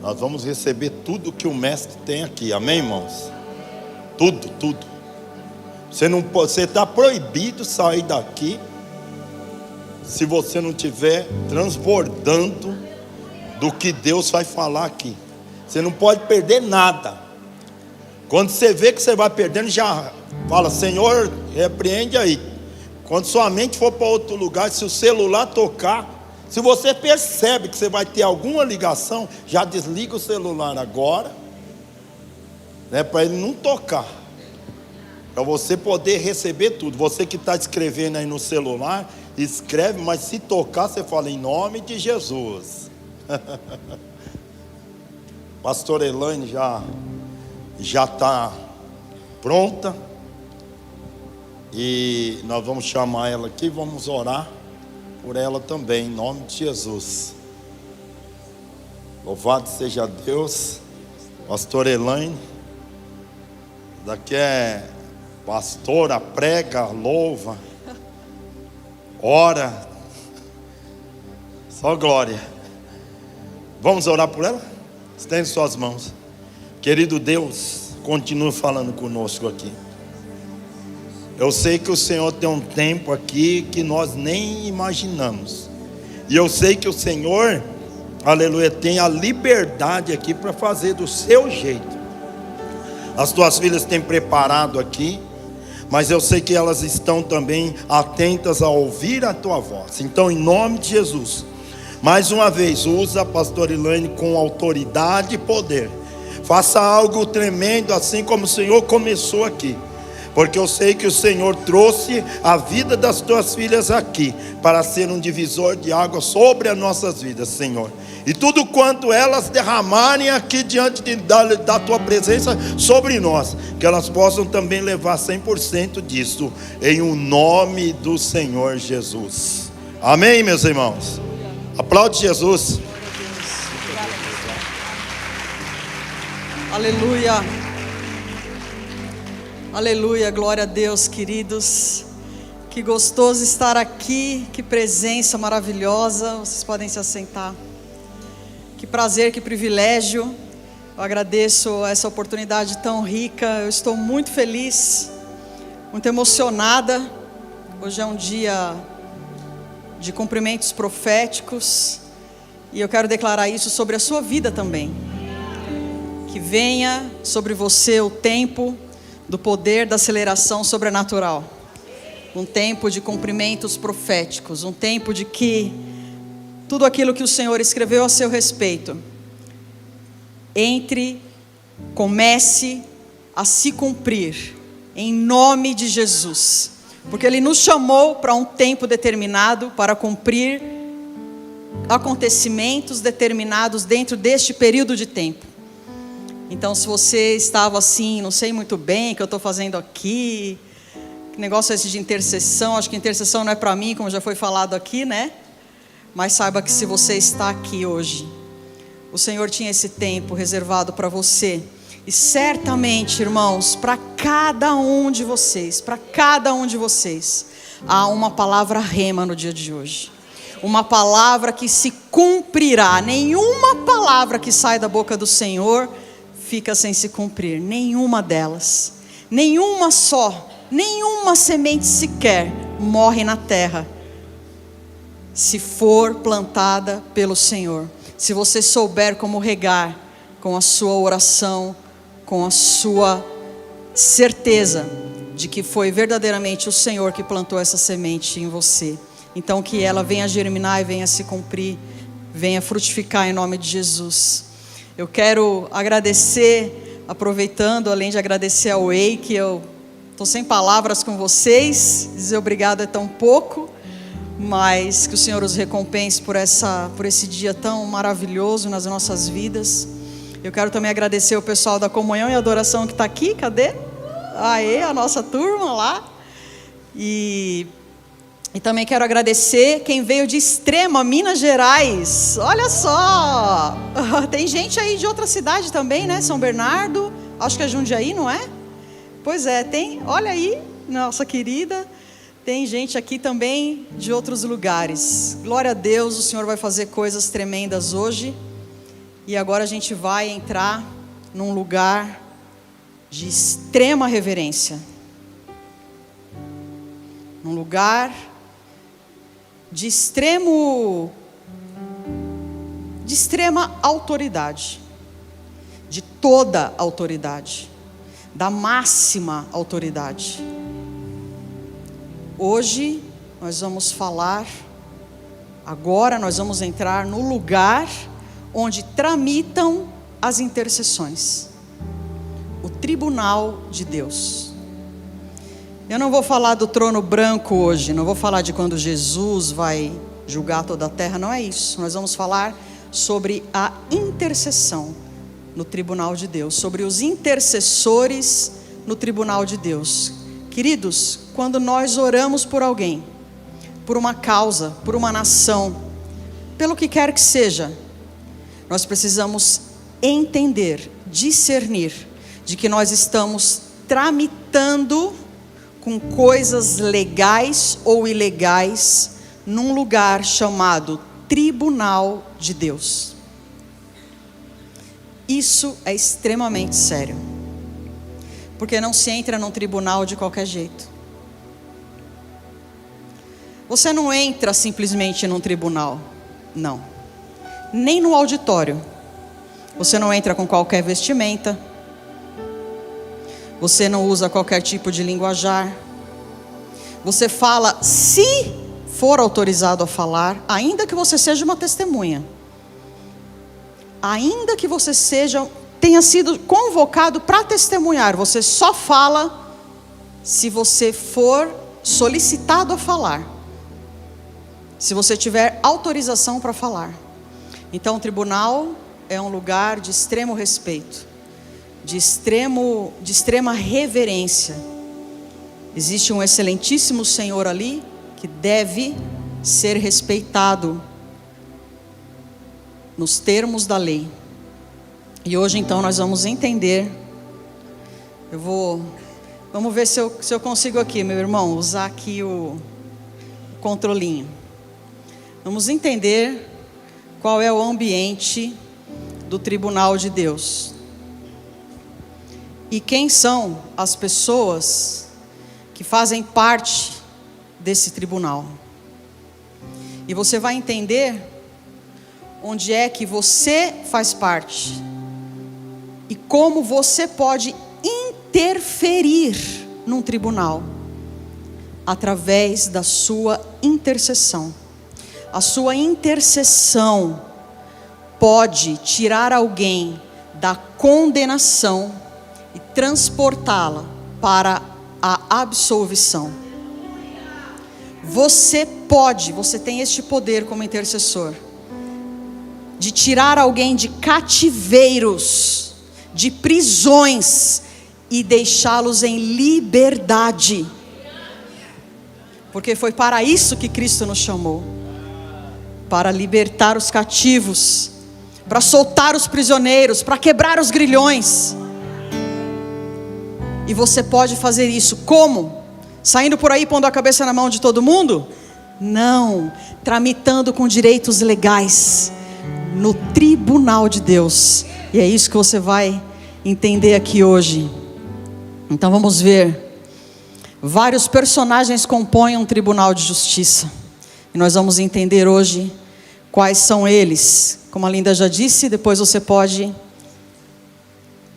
Nós vamos receber tudo que o mestre tem aqui, amém, irmãos? Tudo, tudo. Você está proibido sair daqui se você não estiver transbordando do que Deus vai falar aqui. Você não pode perder nada. Quando você vê que você vai perdendo, já fala: Senhor, repreende aí. Quando sua mente for para outro lugar, se o celular tocar, se você percebe que você vai ter alguma ligação, já desliga o celular agora, né, para ele não tocar, para você poder receber tudo. Você que está escrevendo aí no celular, escreve, mas se tocar, você fala: em nome de Jesus. Pastor Elaine já está pronta, e nós vamos chamar ela aqui, vamos orar por ela também, em nome de Jesus. Louvado seja Deus. Pastor Elaine, daqui é pastora, prega, louva, ora, só glória. Vamos orar por ela? Estende suas mãos. Querido Deus, continue falando conosco aqui. Eu sei que o Senhor tem um tempo aqui que nós nem imaginamos. E eu sei que o Senhor, aleluia, tem a liberdade aqui para fazer do seu jeito. As tuas filhas têm preparado aqui, mas eu sei que elas estão também atentas a ouvir a tua voz. Então, em nome de Jesus, mais uma vez, usa a pastora Elaine com autoridade e poder. Faça algo tremendo, assim como o Senhor começou aqui. Porque eu sei que o Senhor trouxe a vida das tuas filhas aqui para ser um divisor de água sobre as nossas vidas, Senhor. E tudo quanto elas derramarem aqui diante da tua presença sobre nós, que elas possam também levar 100% disso, em o nome do Senhor Jesus. Amém, meus irmãos? Aplaude Jesus. Aleluia. Aleluia, glória a Deus, queridos. Que gostoso estar aqui, que presença maravilhosa. Vocês podem se assentar. Que prazer, que privilégio. Eu agradeço essa oportunidade tão rica. Eu estou muito feliz, muito emocionada. Hoje é um dia de cumprimentos proféticos, e eu quero declarar isso sobre a sua vida também. Que venha sobre você o tempo do poder da aceleração sobrenatural, um tempo de cumprimentos proféticos, um tempo de que tudo aquilo que o Senhor escreveu a seu respeito comece a se cumprir, em nome de Jesus, porque Ele nos chamou para um tempo determinado, para cumprir acontecimentos determinados dentro deste período de tempo. Então, se você estava assim, não sei muito bem o que eu estou fazendo aqui, que negócio é esse de intercessão? Acho que intercessão não é para mim, como já foi falado aqui, né? Mas saiba que se você está aqui hoje, o Senhor tinha esse tempo reservado para você. E certamente, irmãos, para cada um de vocês, há uma palavra rema no dia de hoje. Uma palavra que se cumprirá. Nenhuma palavra que sai da boca do Senhor fica sem se cumprir, nenhuma delas, nenhuma só, nenhuma semente sequer morre na terra, se for plantada pelo Senhor. Se você souber como regar, com a sua oração, com a sua certeza de que foi verdadeiramente o Senhor que plantou essa semente em você, então que ela venha germinar e venha se cumprir, venha frutificar em nome de Jesus. Eu quero agradecer, aproveitando, além de agradecer ao EI, que eu estou sem palavras com vocês, dizer obrigado é tão pouco, mas que o Senhor os recompense por esse dia tão maravilhoso nas nossas vidas. Eu quero também agradecer o pessoal da comunhão e adoração que está aqui, cadê? Aê, a nossa turma lá. E também quero agradecer quem veio de Extrema, Minas Gerais. Olha só, tem gente aí de outra cidade também, né? São Bernardo, acho que é Jundiaí, não é? Pois é, tem, olha aí, nossa querida. Tem gente aqui também de outros lugares. Glória a Deus, o Senhor vai fazer coisas tremendas hoje. E agora a gente vai entrar num lugar de extrema reverência. Num lugar de extrema autoridade. De toda autoridade. Da máxima autoridade. Hoje nós vamos falar, agora nós vamos entrar no lugar onde tramitam as intercessões. O tribunal de Deus. Eu não vou falar do trono branco hoje, não vou falar de quando Jesus vai julgar toda a terra, não é isso. Nós vamos falar sobre a intercessão no tribunal de Deus, sobre os intercessores no tribunal de Deus. Queridos, quando nós oramos por alguém, por uma causa, por uma nação, pelo que quer que seja, nós precisamos entender, discernir, de que nós estamos tramitando com coisas legais ou ilegais num lugar chamado tribunal de Deus. Isso é extremamente sério, porque não se entra num tribunal de qualquer jeito. Você não entra simplesmente num tribunal, não, nem no auditório. Você não entra com qualquer vestimenta, você não usa qualquer tipo de linguajar, você fala se for autorizado a falar, ainda que você seja uma testemunha, ainda que você tenha sido convocado para testemunhar, você só fala se você for solicitado a falar, se você tiver autorização para falar. Então o tribunal é um lugar de extremo respeito, de extrema reverência. Existe um excelentíssimo Senhor ali que deve ser respeitado nos termos da lei. E hoje então nós vamos entender. Vamos ver se eu consigo aqui, meu irmão, usar aqui o controlinho. Vamos entender qual é o ambiente do tribunal de Deus. E quem são as pessoas que fazem parte desse tribunal. E você vai entender onde é que você faz parte e como você pode interferir num tribunal através da sua intercessão. A sua intercessão pode tirar alguém da condenação e transportá-la para a absolvição. Você tem este poder como intercessor, de tirar alguém de cativeiros, de prisões e deixá-los em liberdade. Porque foi para isso que Cristo nos chamou, para libertar os cativos, para soltar os prisioneiros, para quebrar os grilhões. E você pode fazer isso como? Saindo por aí pondo a cabeça na mão de todo mundo? Não, tramitando com direitos legais no tribunal de Deus. E é isso que você vai entender aqui hoje. Então vamos ver. Vários personagens compõem um tribunal de justiça. E nós vamos entender hoje quais são eles. Como a Linda já disse, depois você pode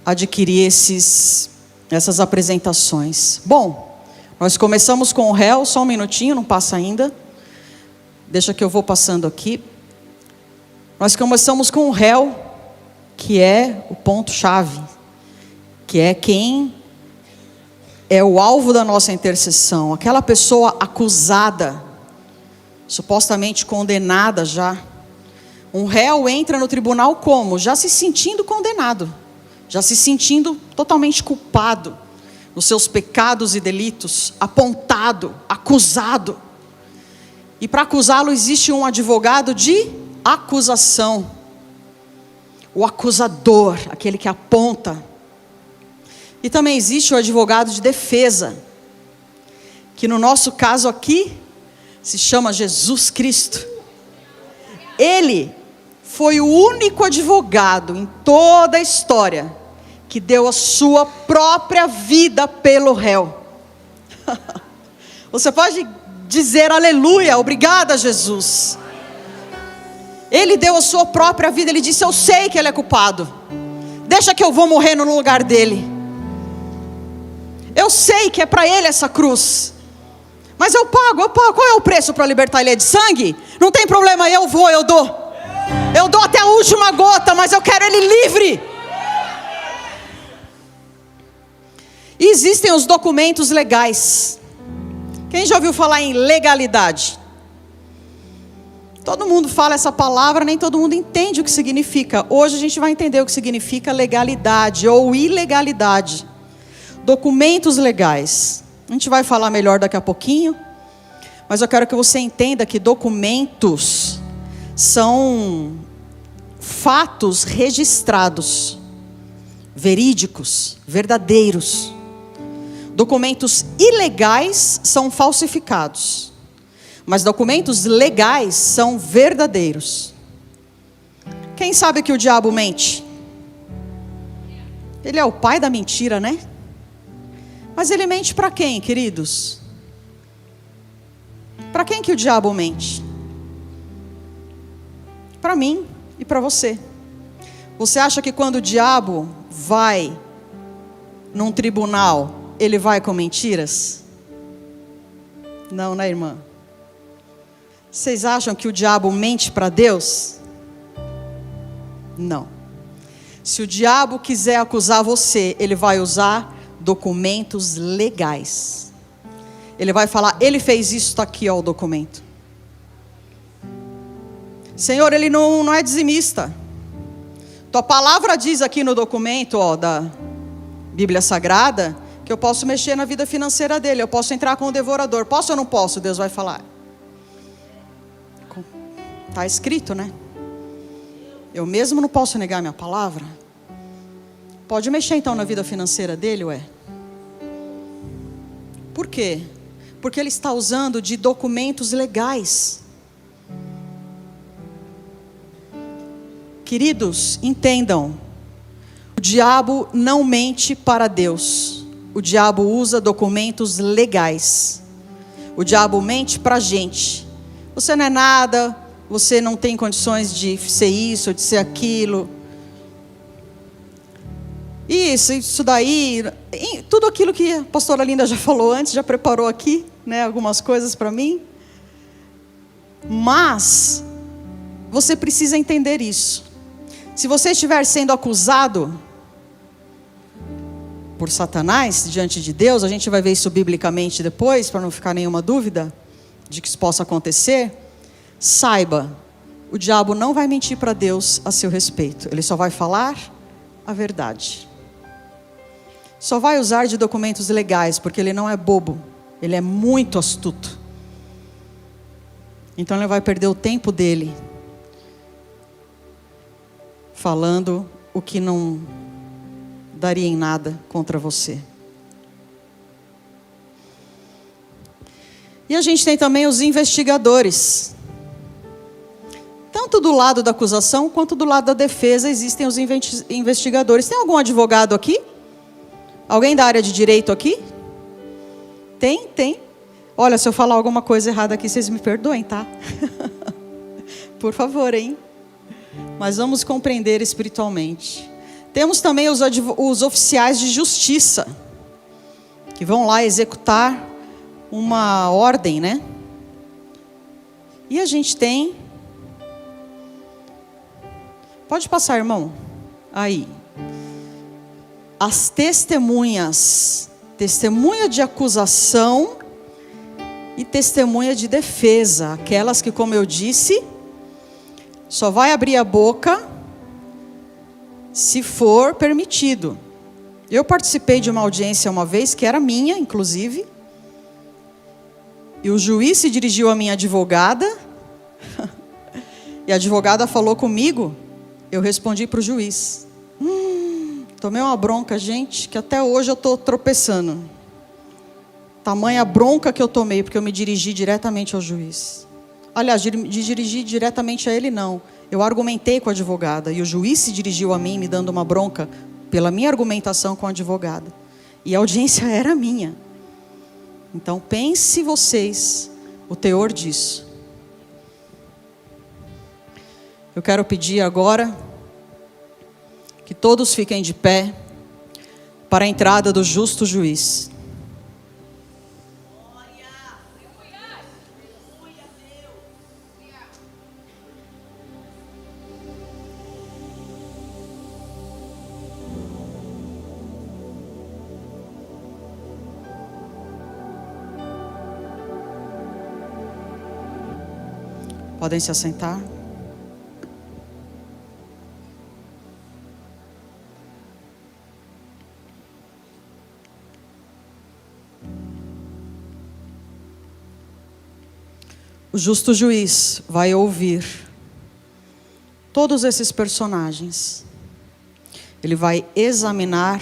adquirir essas apresentações. Bom, nós começamos com o réu, só um minutinho, não passa ainda. Deixa que eu vou passando aqui. Nós começamos com o réu, que é o ponto-chave, que é quem é o alvo da nossa intercessão, aquela pessoa acusada, supostamente condenada já. Um réu entra no tribunal como? Já se sentindo condenado, já se sentindo totalmente culpado dos seus pecados e delitos, apontado, acusado. E para acusá-lo existe um advogado de acusação, o acusador, aquele que aponta. E também existe o advogado de defesa, que no nosso caso aqui se chama Jesus Cristo. Ele foi o único advogado em toda a história que deu a sua própria vida pelo réu. Você pode dizer aleluia, obrigada Jesus. Ele deu a sua própria vida, ele disse: eu sei que ele é culpado, deixa que eu vou morrer no lugar dele. Eu sei que é para ele essa cruz, mas eu pago, qual é o preço para libertar ele? É de sangue? Não tem problema, eu dou até a última gota, mas eu quero ele livre. E existem os documentos legais. Quem já ouviu falar em legalidade? Todo mundo fala essa palavra, nem todo mundo entende o que significa. Hoje a gente vai entender o que significa legalidade ou ilegalidade. Documentos legais. A gente vai falar melhor daqui a pouquinho, mas eu quero que você entenda que documentos são fatos registrados, verídicos, verdadeiros. Documentos ilegais são falsificados, mas documentos legais são verdadeiros. Quem sabe que o diabo mente? Ele é o pai da mentira, né? Mas ele mente para quem, queridos? Para quem que o diabo mente? Para mim e para você. Você acha que quando o diabo vai num tribunal, ele vai com mentiras? Não, né, irmã? Vocês acham que o diabo mente para Deus? Não. Se o diabo quiser acusar você, ele vai usar documentos legais. Ele vai falar: ele fez isso, está aqui, ó, o documento. Senhor, ele não é dizimista. Tua palavra diz aqui no documento, ó, da Bíblia Sagrada, que eu posso mexer na vida financeira dele, eu posso entrar com o devorador. Posso ou não posso? Deus vai falar. Está escrito, né? Eu mesmo não posso negar minha palavra. Pode mexer então na vida financeira dele, ué? Por quê? Porque ele está usando de documentos legais. Queridos, entendam. O diabo não mente para Deus. O diabo usa documentos legais. O diabo mente para a gente. Você não é nada, você não tem condições de ser isso, de ser aquilo. Isso daí, tudo aquilo que a pastora Linda já falou antes, já preparou aqui, né, algumas coisas para mim. Mas você precisa entender isso. Se você estiver sendo acusado por Satanás diante de Deus, a gente vai ver isso biblicamente depois, para não ficar nenhuma dúvida de que isso possa acontecer. Saiba, o diabo não vai mentir para Deus a seu respeito. Ele só vai falar a verdade. Só vai usar de documentos legais, porque ele não é bobo. Ele é muito astuto. Então ele vai perder o tempo dele falando o que não daria em nada contra você. E a gente tem também os investigadores. Tanto do lado da acusação quanto do lado da defesa existem os investigadores. Tem algum advogado aqui? Alguém da área de direito aqui? Tem. Olha, se eu falar alguma coisa errada aqui, vocês me perdoem, tá? Por favor, hein? Mas vamos compreender espiritualmente. Temos também os oficiais de justiça, que vão lá executar uma ordem, né? E a gente tem... Pode passar, irmão. Aí. As testemunhas. Testemunha de acusação e testemunha de defesa. Aquelas que, como eu disse, só vai abrir a boca se for permitido. Eu participei de uma audiência uma vez, que era minha, inclusive. E o juiz se dirigiu à minha advogada. E a advogada falou comigo. Eu respondi para o juiz. Tomei uma bronca, gente, que até hoje eu estou tropeçando. Tamanha bronca que eu tomei, porque eu me dirigi diretamente ao juiz. Aliás, de dirigir diretamente a ele, não. Eu argumentei com a advogada e o juiz se dirigiu a mim me dando uma bronca pela minha argumentação com a advogada. E a audiência era minha. Então pense vocês o teor disso. Eu quero pedir agora que todos fiquem de pé para a entrada do justo juiz. Podem se assentar. O justo juiz vai ouvir todos esses personagens. Ele vai examinar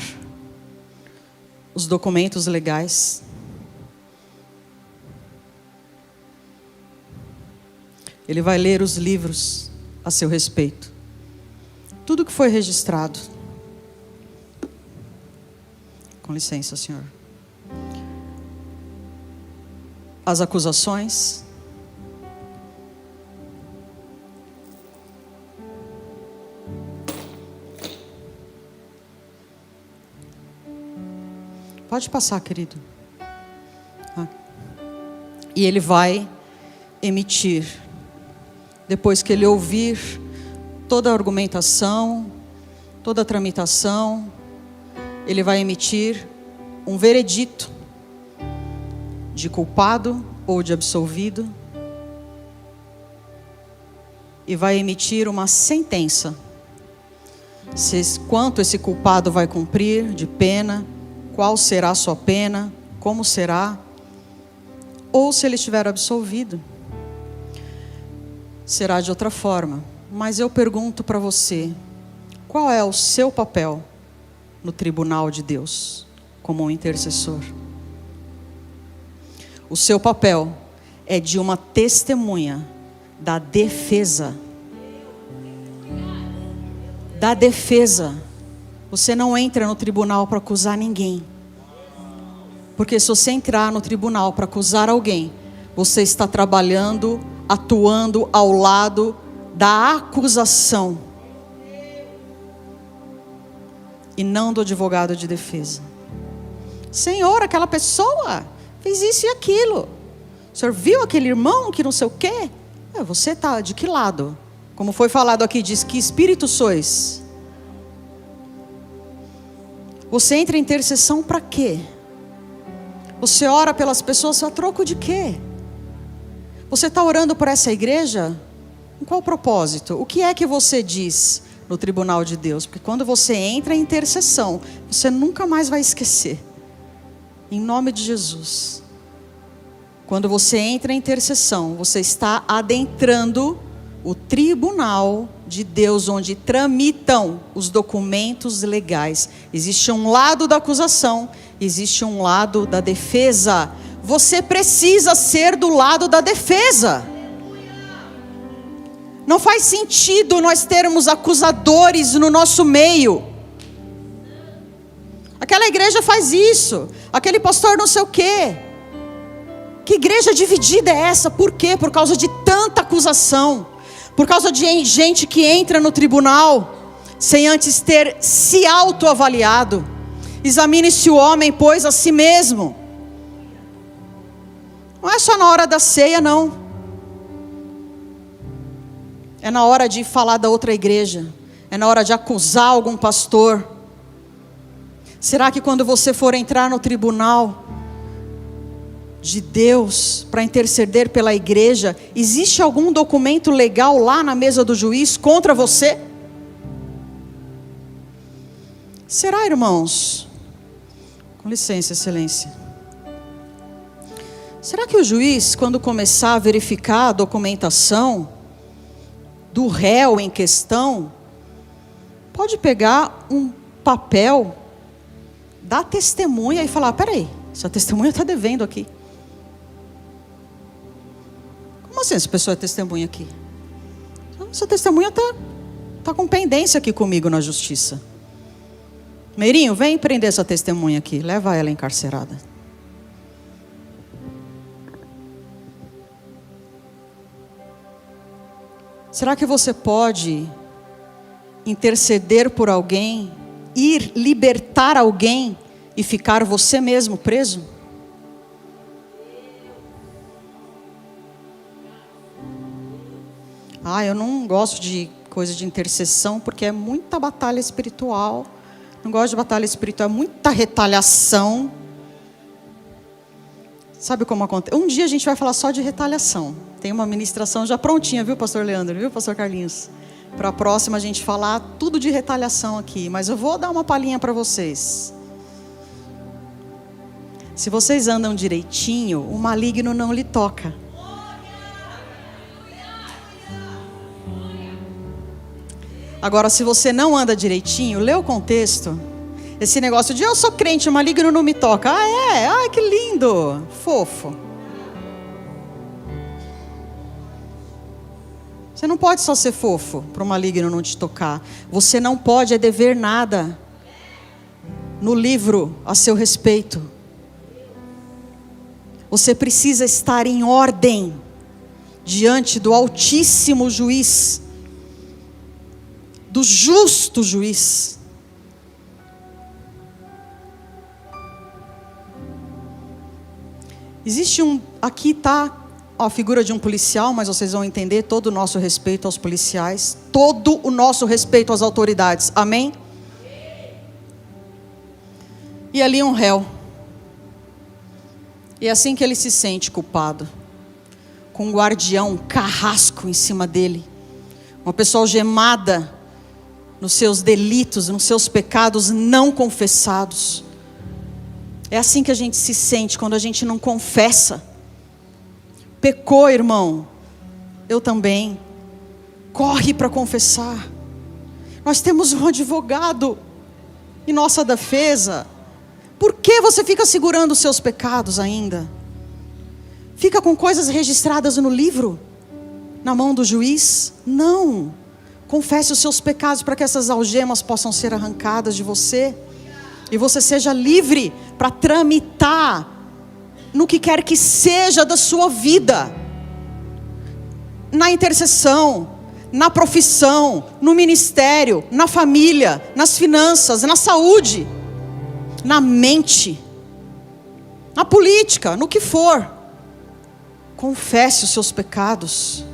os documentos legais. Ele vai ler os livros a seu respeito. Tudo que foi registrado. Com licença, senhor. As acusações. Pode passar, querido. E ele vai emitir, depois que ele ouvir toda a argumentação, toda a tramitação, ele vai emitir um veredito de culpado ou de absolvido e vai emitir uma sentença. Quanto esse culpado vai cumprir de pena, qual será a sua pena, como será, ou se ele estiver absolvido, será de outra forma. Mas eu pergunto para você, qual é o seu papel no tribunal de Deus, como um intercessor? O seu papel é de uma testemunha da defesa. Da defesa. Você não entra no tribunal para acusar ninguém. Porque se você entrar no tribunal para acusar alguém, você está trabalhando, atuando ao lado da acusação e não do advogado de defesa. Senhor, aquela pessoa fez isso e aquilo. O senhor viu aquele irmão que não sei o quê? Você está de que lado? Como foi falado aqui, diz que espírito sois? Você entra em intercessão para quê? Você ora pelas pessoas a troco de quê? Você está orando por essa igreja? Com qual propósito? O que é que você diz no tribunal de Deus? Porque quando você entra em intercessão, você nunca mais vai esquecer. Em nome de Jesus. Quando você entra em intercessão, você está adentrando o tribunal de Deus, onde tramitam os documentos legais. Existe um lado da acusação, existe um lado da defesa. Você precisa ser do lado da defesa. Não faz sentido nós termos acusadores no nosso meio. Aquela igreja faz isso, aquele pastor não sei o quê. Que igreja dividida é essa? Por quê? Por causa de tanta acusação. Por causa de gente que entra no tribunal sem antes ter se autoavaliado. Examine-se o homem, pois, a si mesmo. Não é só na hora da ceia, não. É na hora de falar da outra igreja. É na hora de acusar algum pastor. Será que quando você for entrar no tribunal de Deus para interceder pela igreja, existe algum documento legal lá na mesa do juiz contra você? Será, irmãos? Com licença, excelência. Será que o juiz, quando começar a verificar a documentação do réu em questão, pode pegar um papel da testemunha e falar: peraí, essa testemunha está devendo aqui. Como assim essa pessoa é testemunha aqui? Essa testemunha tá com pendência aqui comigo na justiça. Meirinho, vem prender essa testemunha aqui. Leva ela encarcerada. Será que você pode interceder por alguém, ir libertar alguém e ficar você mesmo preso? Eu não gosto de coisa de intercessão porque é muita batalha espiritual. Não gosto de batalha espiritual, é muita retaliação. Sabe como acontece? Um dia a gente vai falar só de retaliação. Tem uma ministração já prontinha, viu, pastor Leandro? Viu, pastor Carlinhos? Para a próxima a gente falar tudo de retaliação aqui. Mas eu vou dar uma palhinha para vocês. Se vocês andam direitinho, o maligno não lhe toca. Agora, se você não anda direitinho, lê o contexto. Esse negócio de eu sou crente, o maligno não me toca. Ai, que lindo, fofo. Você não pode só ser fofo para o maligno não te tocar. Você não pode dever nada no livro a seu respeito. Você precisa estar em ordem diante do Altíssimo Juiz, do justo juiz. Existe aqui está a figura de um policial, mas vocês vão entender todo o nosso respeito aos policiais, todo o nosso respeito às autoridades, amém? E ali um réu, e é assim que ele se sente culpado, com um guardião, um carrasco em cima dele, uma pessoa algemada nos seus delitos, nos seus pecados não confessados. É assim que a gente se sente quando a gente não confessa. Pecou, irmão, eu também. Corre para confessar. Nós temos um advogado em nossa defesa. Por que você fica segurando os seus pecados ainda? Fica com coisas registradas no livro, na mão do juiz? Não. Confesse os seus pecados para que essas algemas possam ser arrancadas de você. E você seja livre para tramitar no que quer que seja da sua vida. Na intercessão, na profissão, no ministério, na família, nas finanças, na saúde, na mente, na política, no que for. Confesse os seus pecados.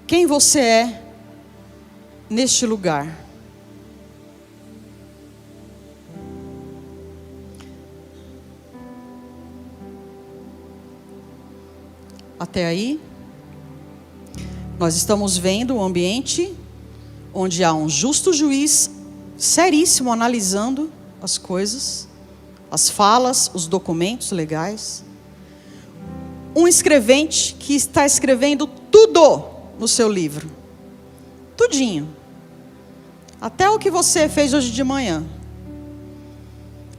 Quem você é neste lugar? Até aí, nós estamos vendo um ambiente onde há um justo juiz seríssimo analisando as coisas, as falas, os documentos legais. Um escrevente que está escrevendo tudo no seu livro, tudinho, até o que você fez hoje de manhã,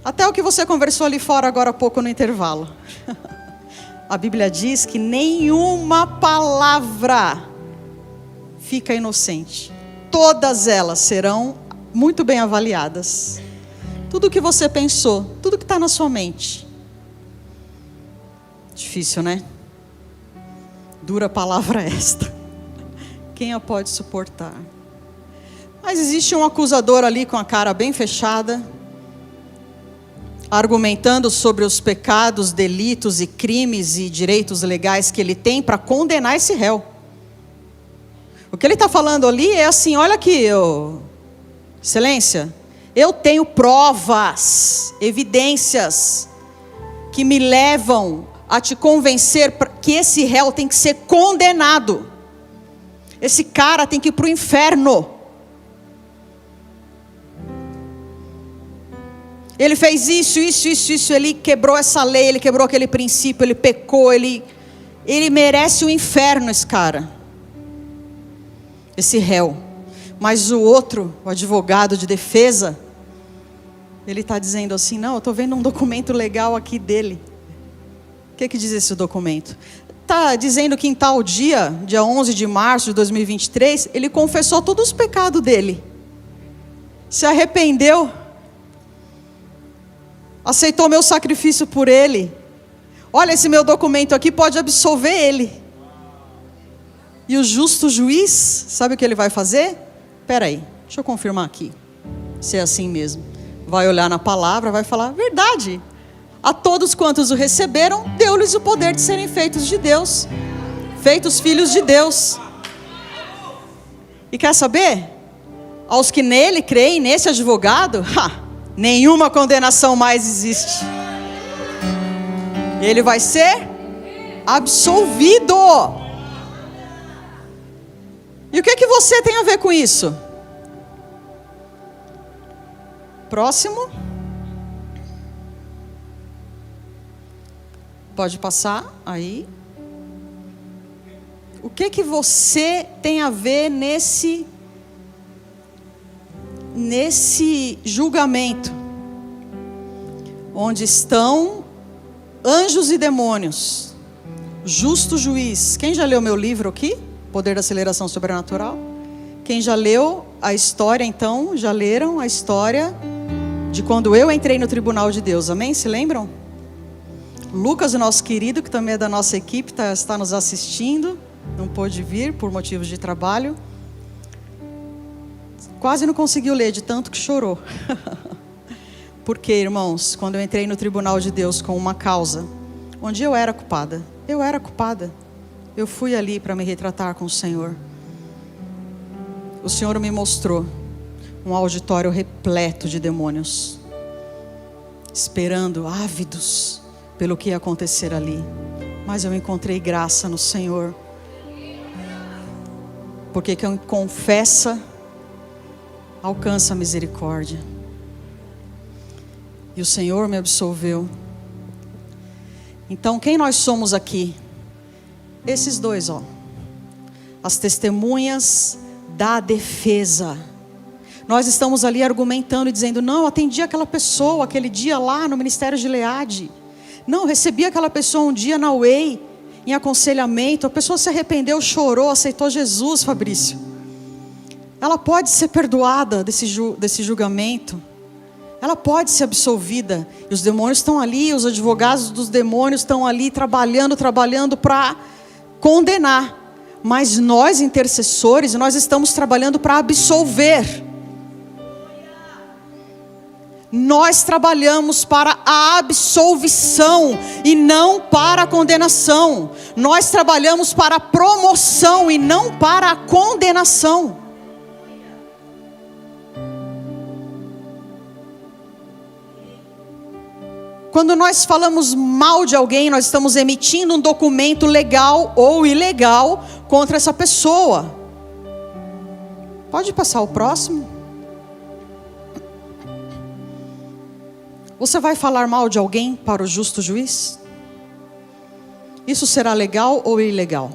até o que você conversou ali fora agora há pouco no intervalo. A Bíblia diz que nenhuma palavra fica inocente, todas elas serão muito bem avaliadas. Tudo o que você pensou, tudo que está na sua mente. Difícil, né? Dura palavra esta. Quem a pode suportar? Mas existe um acusador ali com a cara bem fechada, argumentando sobre os pecados, delitos e crimes e direitos legais que ele tem para condenar esse réu. O que ele está falando ali é assim: olha aqui, excelência, eu tenho provas, evidências que me levam a te convencer que esse réu tem que ser condenado. Esse cara tem que ir para o inferno. Ele fez isso, ele quebrou essa lei, ele quebrou aquele princípio, ele pecou, ele merece o inferno, esse cara. Esse réu. Mas o outro, o advogado de defesa, ele está dizendo assim: não, eu estou vendo um documento legal aqui dele. O que diz esse documento? Está dizendo que em tal dia 11 de março de 2023, ele confessou todos os pecados dele. Se arrependeu. Aceitou meu sacrifício por ele. Olha, esse meu documento aqui pode absolver ele. E o justo juiz, sabe o que ele vai fazer? Espera aí, deixa eu confirmar aqui. Se é assim mesmo. Vai olhar na palavra, vai falar, verdade. A todos quantos o receberam, deu-lhes o poder de serem feitos de Deus. Feitos filhos de Deus. E quer saber? Aos que nele creem, nesse advogado, nenhuma condenação mais existe. Ele vai ser absolvido. E o que você tem a ver com isso? Próximo. Pode passar aí. O que você tem a ver nesse julgamento? Onde estão anjos e demônios. Justo juiz. Quem já leu meu livro aqui? Poder da Aceleração Sobrenatural. Quem já leu a história, então, já leram a história de quando eu entrei no tribunal de Deus, amém? Se lembram? Lucas, o nosso querido, que também é da nossa equipe, está nos assistindo, não pôde vir por motivos de trabalho. Quase não conseguiu ler, de tanto que chorou. Porque, irmãos, quando eu entrei no tribunal de Deus com uma causa, onde eu era culpada, eu fui ali para me retratar com o Senhor. O Senhor me mostrou um auditório repleto de demônios, esperando, ávidos, pelo que ia acontecer ali. Mas eu encontrei graça no Senhor. Porque quem confessa, alcança a misericórdia. E o Senhor me absolveu. Então, quem nós somos aqui? Esses dois, as testemunhas da defesa. Nós estamos ali argumentando e dizendo, não, eu atendi aquela pessoa, aquele dia lá no Ministério de Leade. Não, eu recebi aquela pessoa um dia na UEI, em aconselhamento. A pessoa se arrependeu, chorou, aceitou Jesus, Fabrício. Ela pode ser perdoada desse julgamento. Ela pode ser absolvida. E os demônios estão ali, os advogados dos demônios estão ali trabalhando para condenar. Mas nós, intercessores, nós estamos trabalhando para absolver. Nós trabalhamos para a absolvição e não para a condenação. Nós trabalhamos para a promoção e não para a condenação. Quando nós falamos mal de alguém, nós estamos emitindo um documento legal ou ilegal contra essa pessoa. Pode passar o próximo? Você vai falar mal de alguém para o justo juiz? Isso será legal ou ilegal?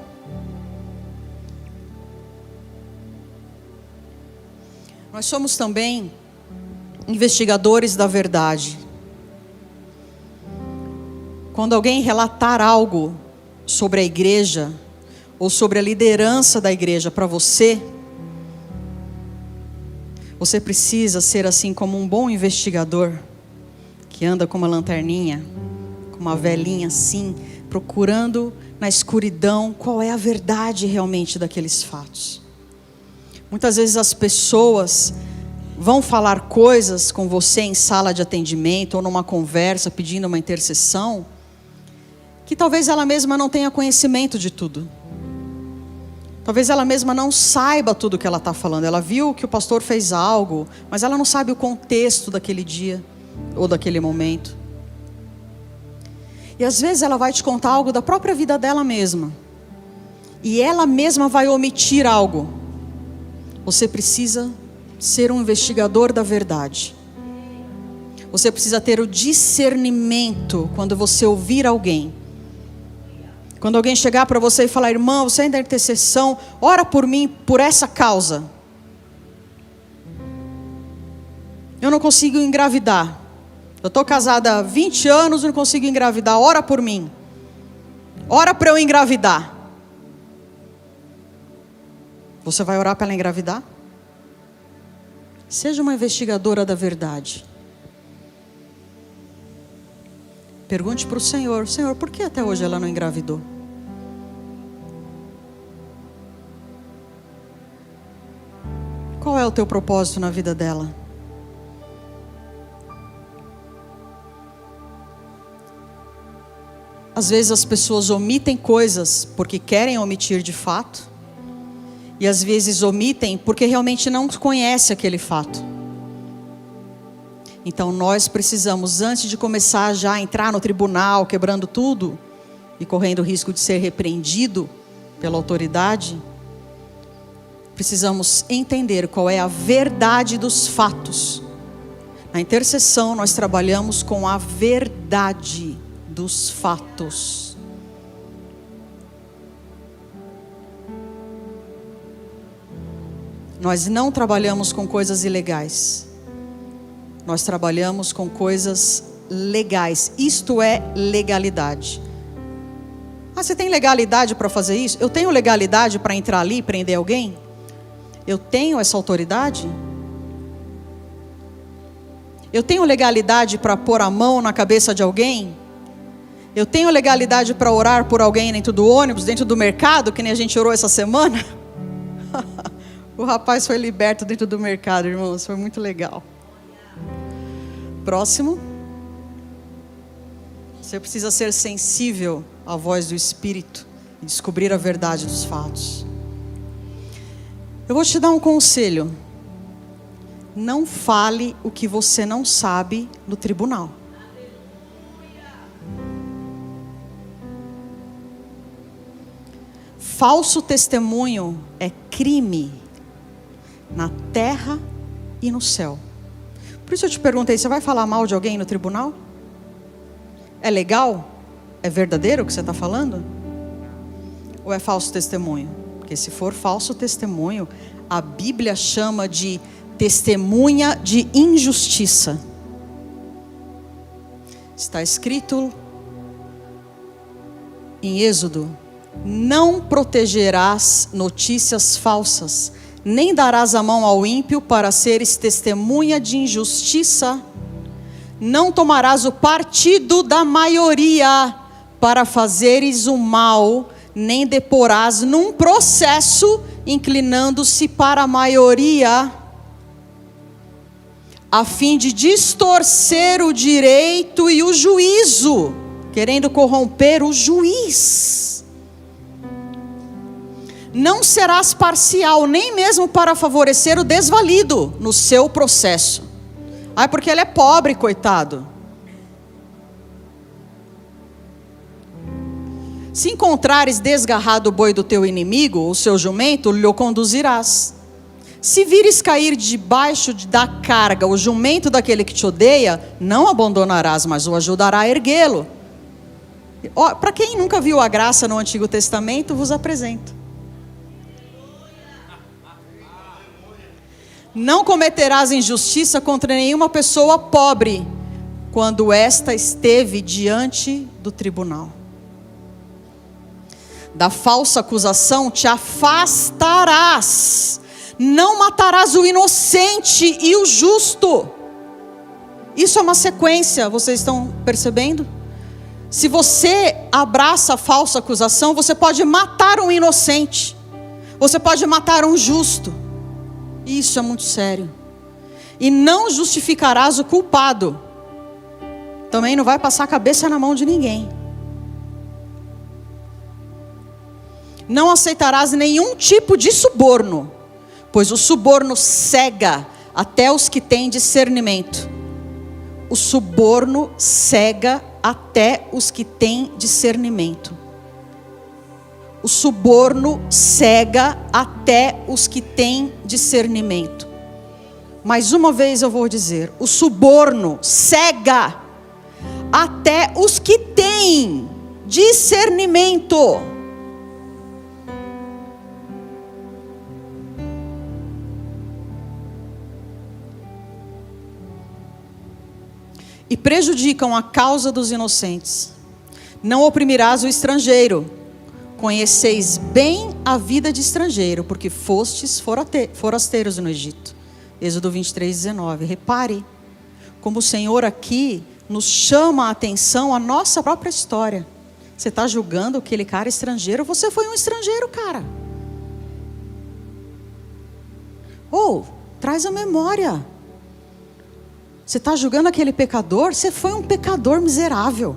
Nós somos também investigadores da verdade. Quando alguém relatar algo sobre a igreja, ou sobre a liderança da igreja para você, você precisa ser assim como um bom investigador, que anda com uma lanterninha, com uma velinha assim, procurando na escuridão qual é a verdade realmente daqueles fatos. Muitas vezes as pessoas vão falar coisas com você em sala de atendimento ou numa conversa pedindo uma intercessão, que talvez ela mesma não tenha conhecimento de tudo. Talvez ela mesma não saiba tudo o que ela está falando. Ela viu que o pastor fez algo, mas ela não sabe o contexto daquele dia ou daquele momento. E às vezes ela vai te contar algo da própria vida dela mesma. E ela mesma vai omitir algo. Você precisa ser um investigador da verdade. Você precisa ter o discernimento quando você ouvir alguém. Quando alguém chegar para você e falar, irmão, você é da intercessão, ora por mim, por essa causa. Eu não consigo engravidar. Eu estou casada há 20 anos e não consigo engravidar, ora por mim. Ora para eu engravidar. Você vai orar para ela engravidar? Seja uma investigadora da verdade. Pergunte para o Senhor: Senhor, por que até hoje ela não engravidou? Qual é o teu propósito na vida dela? Às vezes as pessoas omitem coisas porque querem omitir de fato, e às vezes omitem porque realmente não conhecem aquele fato. Então nós precisamos, antes de começar já a entrar no tribunal, quebrando tudo e correndo o risco de ser repreendido pela autoridade, precisamos entender qual é a verdade dos fatos. Na intercessão nós trabalhamos com a verdade dos fatos. Nós não trabalhamos com coisas ilegais. Nós trabalhamos com coisas legais. Isto é legalidade. Ah, você tem legalidade para fazer isso? Eu tenho legalidade para entrar ali e prender alguém? Eu tenho essa autoridade? Eu tenho legalidade para pôr a mão na cabeça de alguém? Eu tenho legalidade para orar por alguém dentro do ônibus, dentro do mercado, que nem a gente orou essa semana? O rapaz foi liberto dentro do mercado, irmãos, foi muito legal. Próximo. Você precisa ser sensível à voz do Espírito e descobrir a verdade dos fatos. Eu vou te dar um conselho. Não fale o que você não sabe no tribunal. Falso testemunho é crime na terra e no céu. Por isso eu te perguntei, você vai falar mal de alguém no tribunal? É legal? É verdadeiro o que você está falando? Ou é falso testemunho? Porque se for falso testemunho, a Bíblia chama de testemunha de injustiça. Está escrito em Êxodo: não protegerás notícias falsas, nem darás a mão ao ímpio para seres testemunha de injustiça. Não tomarás o partido da maioria para fazeres o mal, nem deporás num processo inclinando-se para a maioria, a fim de distorcer o direito e o juízo, querendo corromper o juiz. Não serás parcial, nem mesmo para favorecer o desvalido no seu processo. Ah, porque ele é pobre, coitado. Se encontrares desgarrado o boi do teu inimigo, o seu jumento, lhe o conduzirás. Se vires cair debaixo da carga o jumento daquele que te odeia, não abandonarás, mas o ajudará a erguê-lo. Para quem nunca viu a graça no Antigo Testamento, vos apresento. Não cometerás injustiça contra nenhuma pessoa pobre, quando esta esteve diante do tribunal. Da falsa acusação te afastarás. Não matarás o inocente e o justo. Isso é uma sequência, vocês estão percebendo? Se você abraça a falsa acusação, você pode matar um inocente. Você pode matar um justo. Isso é muito sério. E não justificarás o culpado. Também não vai passar a cabeça na mão de ninguém. Não aceitarás nenhum tipo de suborno, pois o suborno cega até os que têm discernimento. O suborno cega até os que têm discernimento. O suborno cega até os que têm discernimento. Mais uma vez eu vou dizer: o suborno cega até os que têm discernimento. E prejudicam a causa dos inocentes. Não oprimirás o estrangeiro. Conheceis bem a vida de estrangeiro, porque fostes forasteiros no Egito. Êxodo 23, 19. Repare como o Senhor aqui nos chama a atenção a nossa própria história. Você está julgando aquele cara estrangeiro? Você foi um estrangeiro, cara. Traz a memória. Você está julgando aquele pecador? Você foi um pecador miserável.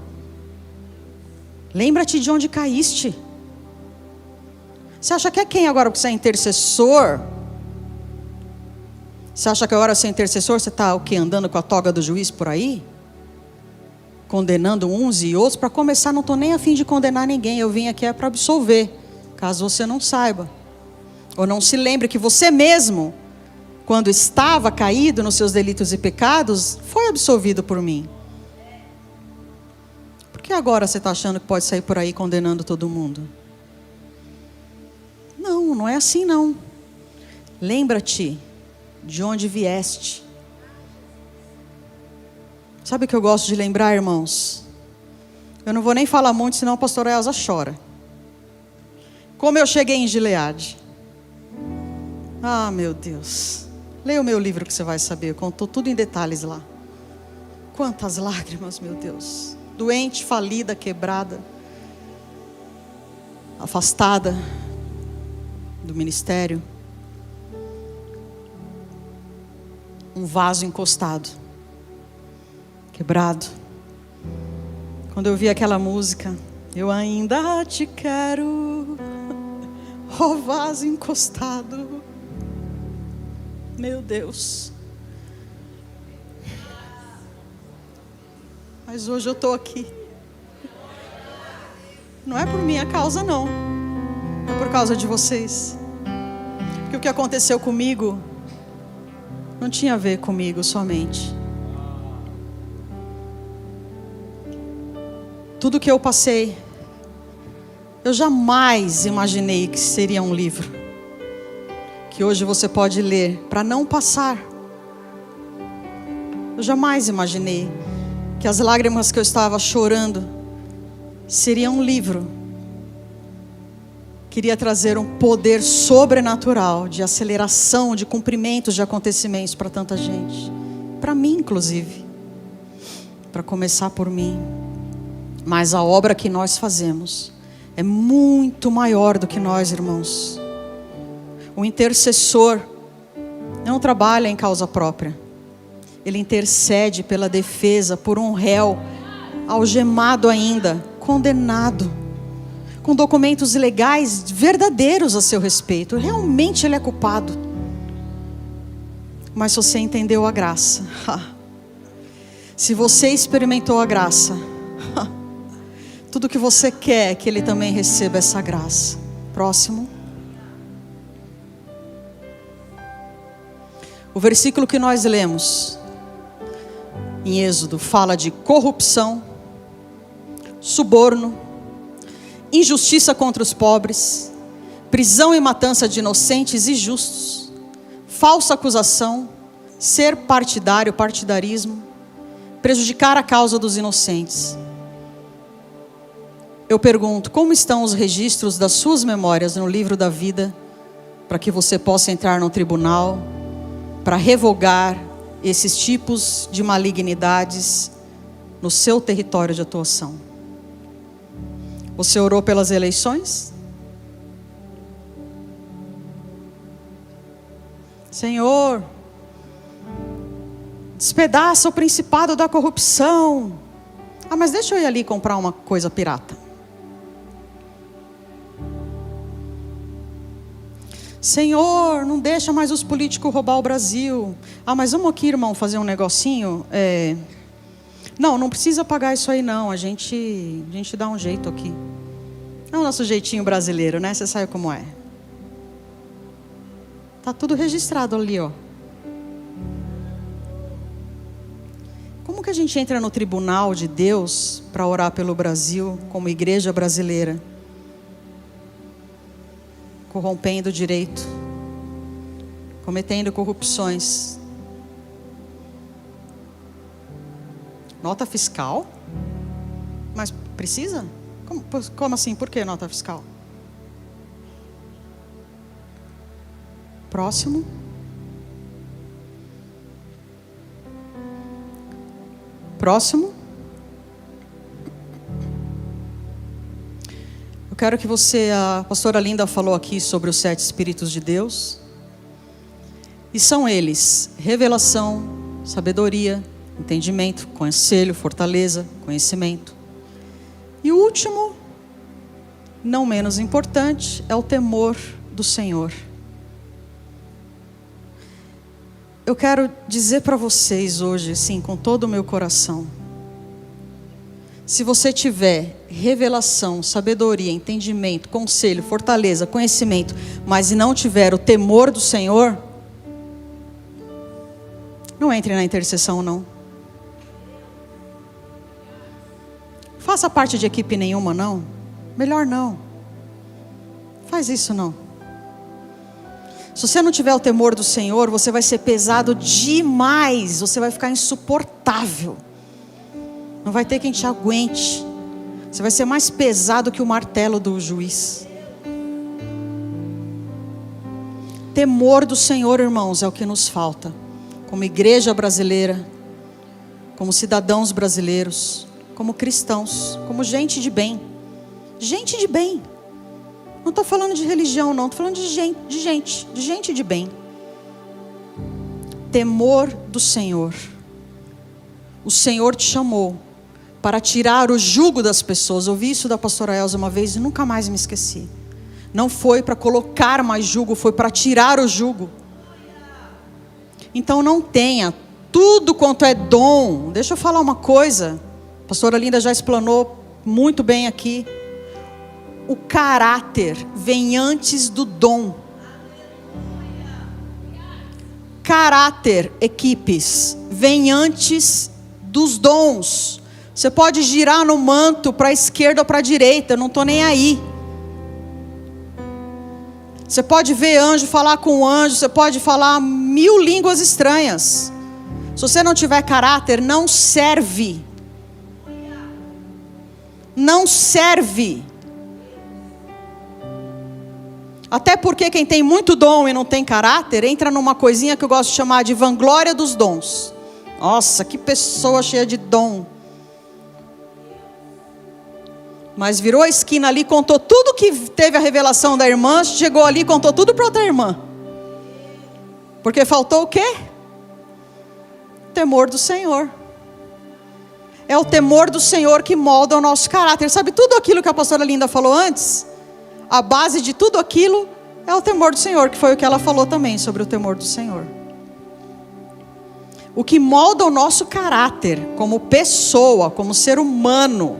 Lembra-te de onde caíste. Você acha que é quem agora que você é intercessor? Você acha que agora você é intercessor, você está o quê? Andando com a toga do juiz por aí? Condenando uns e outros? Para começar, não estou nem a fim de condenar ninguém. Eu vim aqui para absolver. Caso você não saiba. Ou não se lembre que você mesmo, quando estava caído nos seus delitos e pecados, foi absolvido por mim. Por que agora você está achando que pode sair por aí condenando todo mundo? Não, não é assim não. Lembra-te de onde vieste. Sabe o que eu gosto de lembrar, irmãos? Eu não vou nem falar muito, senão a pastora Elza chora. Como eu cheguei em Gileade. Ah, meu Deus. Leia o meu livro que você vai saber. Eu conto tudo em detalhes lá. Quantas lágrimas, meu Deus. Doente, falida, quebrada. Afastada do ministério. Um vaso encostado. Quebrado. Quando eu vi aquela música, eu ainda te quero, ó vaso encostado. Meu Deus. Mas hoje eu estou aqui. Não é por minha causa não. É por causa de vocês. Porque o que aconteceu comigo não tinha a ver comigo somente. Tudo que eu passei, eu jamais imaginei que seria um livro que hoje você pode ler para não passar. Eu jamais imaginei que as lágrimas que eu estava chorando seriam um livro. Queria trazer um poder sobrenatural de aceleração, de cumprimentos de acontecimentos para tanta gente. Para mim, inclusive. Para começar por mim. Mas a obra que nós fazemos é muito maior do que nós, irmãos. O intercessor não trabalha em causa própria. Ele intercede pela defesa, por um réu, algemado ainda, condenado, com documentos legais verdadeiros a seu respeito. Realmente ele é culpado. Mas se você entendeu a graça, se você experimentou a graça, tudo que você quer é que ele também receba essa graça. Próximo. O versículo que nós lemos em Êxodo fala de corrupção, suborno, injustiça contra os pobres, prisão e matança de inocentes e justos, falsa acusação, ser partidário, partidarismo, prejudicar a causa dos inocentes. Eu pergunto, como estão os registros das suas memórias no livro da vida, para que você possa entrar no tribunal, para revogar esses tipos de malignidades no seu território de atuação? Você orou pelas eleições? Senhor, despedaça o principado da corrupção. Ah, mas deixa eu ir ali comprar uma coisa pirata. Senhor, não deixa mais os políticos roubar o Brasil. Ah, mas vamos aqui, irmão, fazer um negocinho? Não precisa pagar isso aí não. A gente dá um jeito aqui. É o nosso jeitinho brasileiro, né? Você sabe como é. Tá tudo registrado ali, ó. Como que a gente entra no tribunal de Deus para orar pelo Brasil como igreja brasileira? Corrompendo o direito, cometendo corrupções. Nota fiscal? Mas precisa? Como assim? Por que nota fiscal? Próximo. Próximo. Eu quero que você, a pastora Linda falou aqui sobre os 7 Espíritos de Deus. E são eles: revelação, sabedoria, entendimento, conselho, fortaleza, conhecimento. E o último, não menos importante, é o temor do Senhor. Eu quero dizer para vocês hoje, assim, com todo o meu coração: se você tiver revelação, sabedoria, entendimento, conselho, fortaleza, conhecimento, mas não tiver o temor do Senhor, não entre na intercessão, não. Faça parte de equipe nenhuma, não. Melhor não. Faz isso não. Se você não tiver o temor do Senhor, você vai ser pesado demais. Você vai ficar insuportável. Não vai ter quem te aguente. Você vai ser mais pesado que o martelo do juiz. Temor do Senhor, irmãos, é o que nos falta. Como igreja brasileira, como cidadãos brasileiros, como cristãos, como gente de bem. Gente de bem. Não estou falando de religião, não. Estou falando de gente de bem. Temor do Senhor. O Senhor te chamou para tirar o jugo das pessoas. Ouvi isso da pastora Elza uma vez e nunca mais me esqueci. Não foi para colocar mais jugo, foi para tirar o jugo. Então não tenha tudo quanto é dom. Deixa eu falar uma coisa. A pastora Linda já explanou muito bem aqui. O caráter vem antes do dom. Caráter, equipes, vem antes dos dons. Você pode girar no manto para a esquerda ou para a direita, eu não estou nem aí. Você pode ver anjo, falar com anjo, você pode falar 1000 línguas estranhas. Se você não tiver caráter, não serve. Não serve. Até porque quem tem muito dom e não tem caráter, entra numa coisinha que eu gosto de chamar de vanglória dos dons. Nossa, que pessoa cheia de dom. Mas virou a esquina ali, contou tudo que teve a revelação da irmã, chegou ali e contou tudo para outra irmã. Porque faltou o quê? Temor do Senhor. É o temor do Senhor que molda o nosso caráter. Sabe tudo aquilo que a pastora Linda falou antes? A base de tudo aquilo é o temor do Senhor, que foi o que ela falou também sobre o temor do Senhor. O que molda o nosso caráter como pessoa, como ser humano,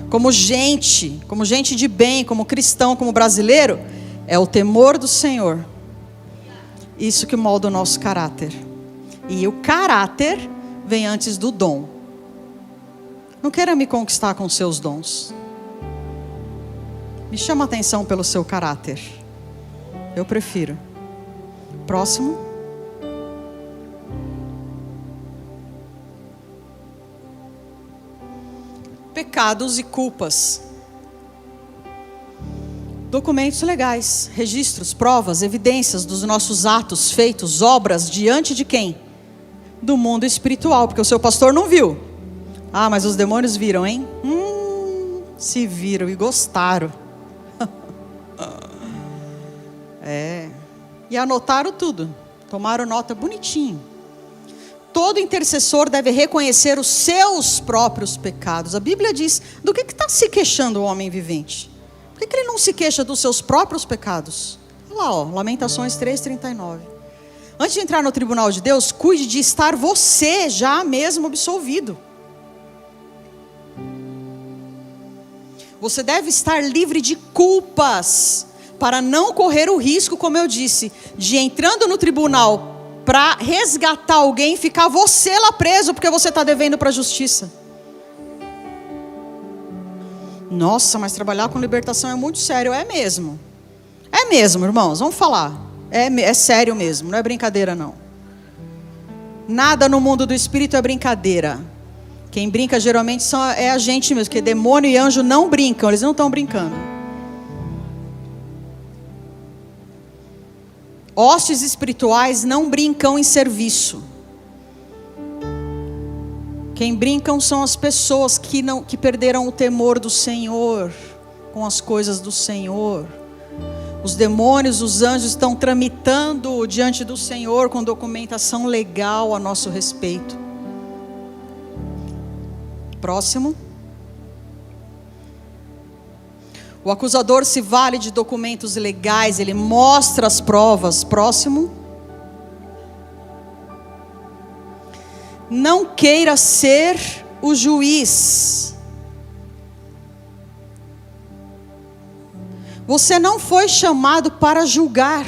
como gente de bem, como cristão, como brasileiro, é o temor do Senhor. Isso que molda o nosso caráter. E o caráter vem antes do dom. Não queira me conquistar com seus dons. Me chama a atenção pelo seu caráter. Eu prefiro. Próximo. Pecados e culpas. Documentos legais, registros, provas, evidências dos nossos atos, feitos, obras, diante de quem? Do mundo espiritual, porque o seu pastor não viu. Ah, mas os demônios viram, hein? Se viram e gostaram. E anotaram tudo. Tomaram nota bonitinho. Todo intercessor deve reconhecer os seus próprios pecados. A Bíblia diz, do que está se queixando o homem vivente? Por que ele não se queixa dos seus próprios pecados? Olha lá, ó, Lamentações 3:39. Antes de entrar no tribunal de Deus, cuide de estar você já mesmo absolvido. Você deve estar livre de culpas, para não correr o risco, como eu disse, de entrando no tribunal para resgatar alguém, ficar você lá preso, porque você está devendo para a justiça. Nossa, mas trabalhar com libertação é muito sério. É mesmo. É mesmo, irmãos, vamos falar. É sério mesmo, não é brincadeira não. Nada no mundo do espírito é brincadeira. Quem brinca geralmente é a gente mesmo, porque demônio e anjo não brincam, eles não estão brincando. Hostes espirituais não brincam em serviço. Quem brincam são as pessoas que perderam o temor do Senhor, com as coisas do Senhor. Os demônios, os anjos estão tramitando diante do Senhor com documentação legal a nosso respeito. Próximo. O acusador se vale de documentos legais, ele mostra as provas. Próximo. Não queira ser o juiz. Você não foi chamado para julgar.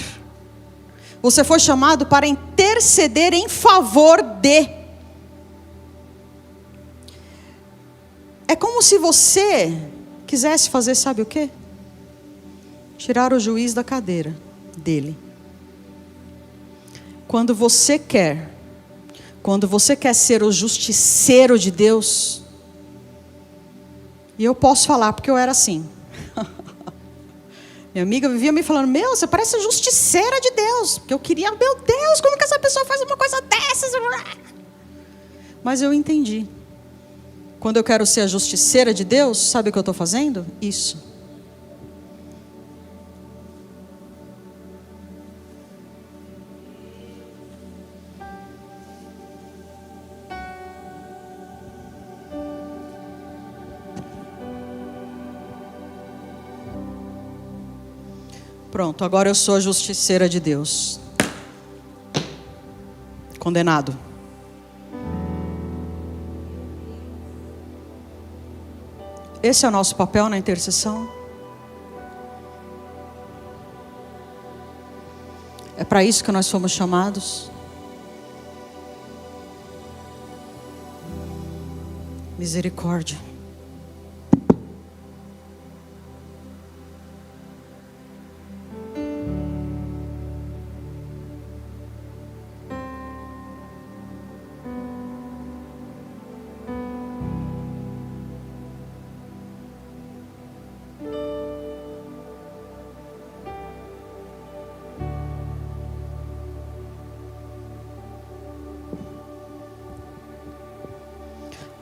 Você foi chamado para interceder em favor de. É como se você quisesse fazer, sabe o quê? Tirar o juiz da cadeira dele. Quando você quer ser o justiceiro de Deus, e eu posso falar porque eu era assim. Minha amiga vivia me falando, você parece justiceira de Deus. Porque eu queria, meu Deus, como que essa pessoa faz uma coisa dessas? Mas eu entendi. Quando eu quero ser a justiceira de Deus, sabe o que eu estou fazendo? Isso. Pronto, agora eu sou a justiceira de Deus. Condenado. Esse é o nosso papel na intercessão. É para isso que nós fomos chamados. Misericórdia.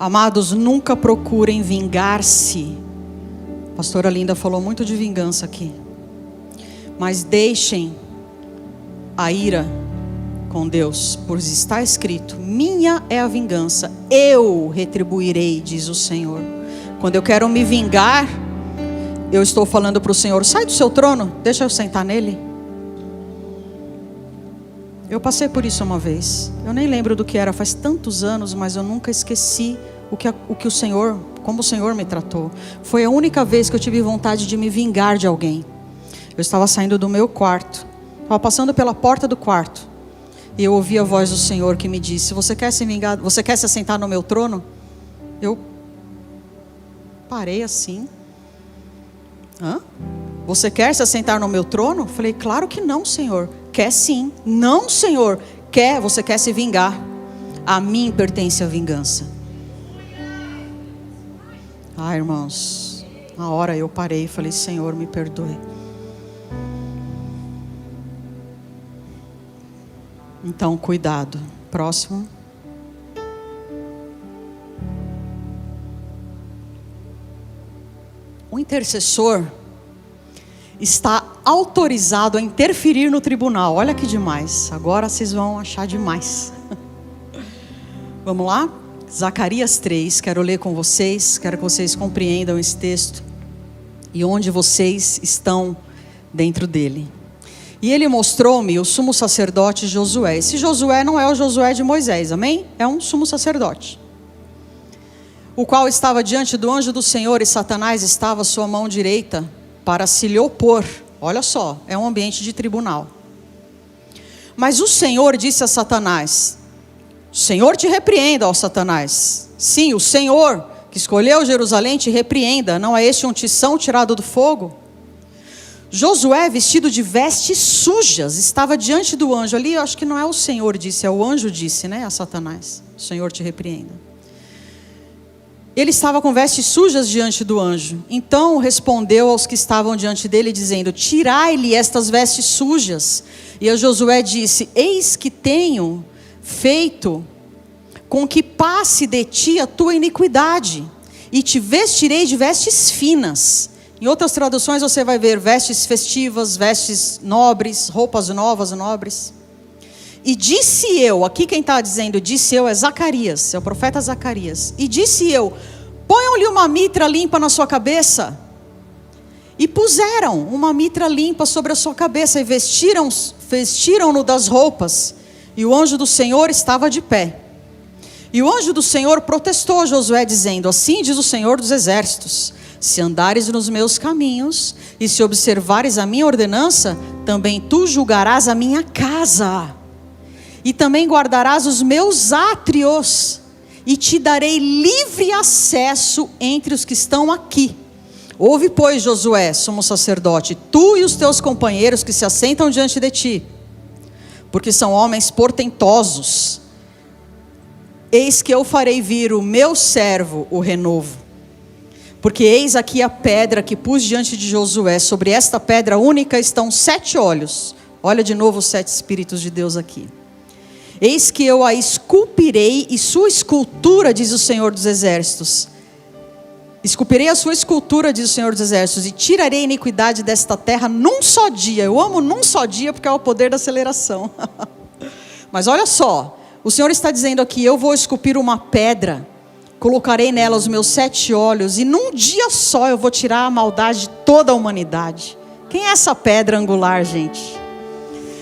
Amados, nunca procurem vingar-se. A pastora Linda falou muito de vingança aqui. Mas deixem a ira com Deus, pois está escrito: minha é a vingança, eu retribuirei, diz o Senhor. Quando eu quero me vingar, eu estou falando para o Senhor: sai do seu trono, deixa eu sentar nele. Eu passei por isso uma vez. Eu nem lembro do que era, faz tantos anos, mas eu nunca esqueci o que o Senhor, como o Senhor me tratou. Foi a única vez que eu tive vontade de me vingar de alguém. Eu estava saindo do meu quarto, estava passando pela porta do quarto, e eu ouvi a voz do Senhor que me disse: você quer se vingar? Você quer se assentar no meu trono? Eu parei assim. Hã? Você quer se assentar no meu trono? Falei: claro que não, Senhor. Quer sim. Não, Senhor. Quer, você quer se vingar. A mim pertence a vingança. Irmãos, na hora eu parei e falei: Senhor, me perdoe. Então, cuidado. Próximo. O intercessor está autorizado a interferir no tribunal. Olha que demais. Agora vocês vão achar demais. Vamos lá? Zacarias 3, quero ler com vocês. Quero que vocês compreendam esse texto e onde vocês estão dentro dele. E ele mostrou-me o sumo sacerdote Josué. Esse Josué não é o Josué de Moisés, amém? É um sumo sacerdote, o qual estava diante do anjo do Senhor, e Satanás estava à sua mão direita para se lhe opor. Olha só, é um ambiente de tribunal. Mas o Senhor disse a Satanás: o Senhor te repreenda, ó Satanás. Sim, o Senhor que escolheu Jerusalém te repreenda. Não é este um tição tirado do fogo? Josué, vestido de vestes sujas, estava diante do anjo. Ali eu acho que não é o Senhor disse, é o anjo disse, né, a Satanás: o Senhor te repreenda. Ele estava com vestes sujas diante do anjo. Então respondeu aos que estavam diante dele, dizendo: tirai-lhe estas vestes sujas. E a Josué disse: eis que tenho feito com que passe de ti a tua iniquidade, e te vestirei de vestes finas. Em outras traduções você vai ver vestes festivas, vestes nobres, roupas novas, nobres. E disse eu, aqui quem está dizendo disse eu é Zacarias, é o profeta Zacarias. E disse eu: ponham-lhe uma mitra limpa na sua cabeça. E puseram uma mitra limpa sobre a sua cabeça, e vestiram-no das roupas. E o anjo do Senhor estava de pé. E o anjo do Senhor protestou a Josué, dizendo: assim diz o Senhor dos exércitos: se andares nos meus caminhos, e se observares a minha ordenança, também tu julgarás a minha casa, e também guardarás os meus átrios, e te darei livre acesso entre os que estão aqui. Ouve, pois, Josué, sumo sacerdote, tu e os teus companheiros que se assentam diante de ti, porque são homens portentosos. Eis que eu farei vir o meu servo, o renovo. Porque eis aqui a pedra que pus diante de Josué. Sobre esta pedra única estão 7 olhos. Olha de novo os 7 Espíritos de Deus aqui. Eis que eu a esculpirei, e sua escultura, diz o Senhor dos Exércitos. Esculpirei a sua escultura, diz o Senhor dos Exércitos, e tirarei a iniquidade desta terra num só dia. Eu amo num só dia porque é o poder da aceleração. Mas olha só, o Senhor está dizendo aqui: eu vou esculpir uma pedra, colocarei nela os meus 7 olhos, e num dia só eu vou tirar a maldade de toda a humanidade. Quem é essa pedra angular, gente?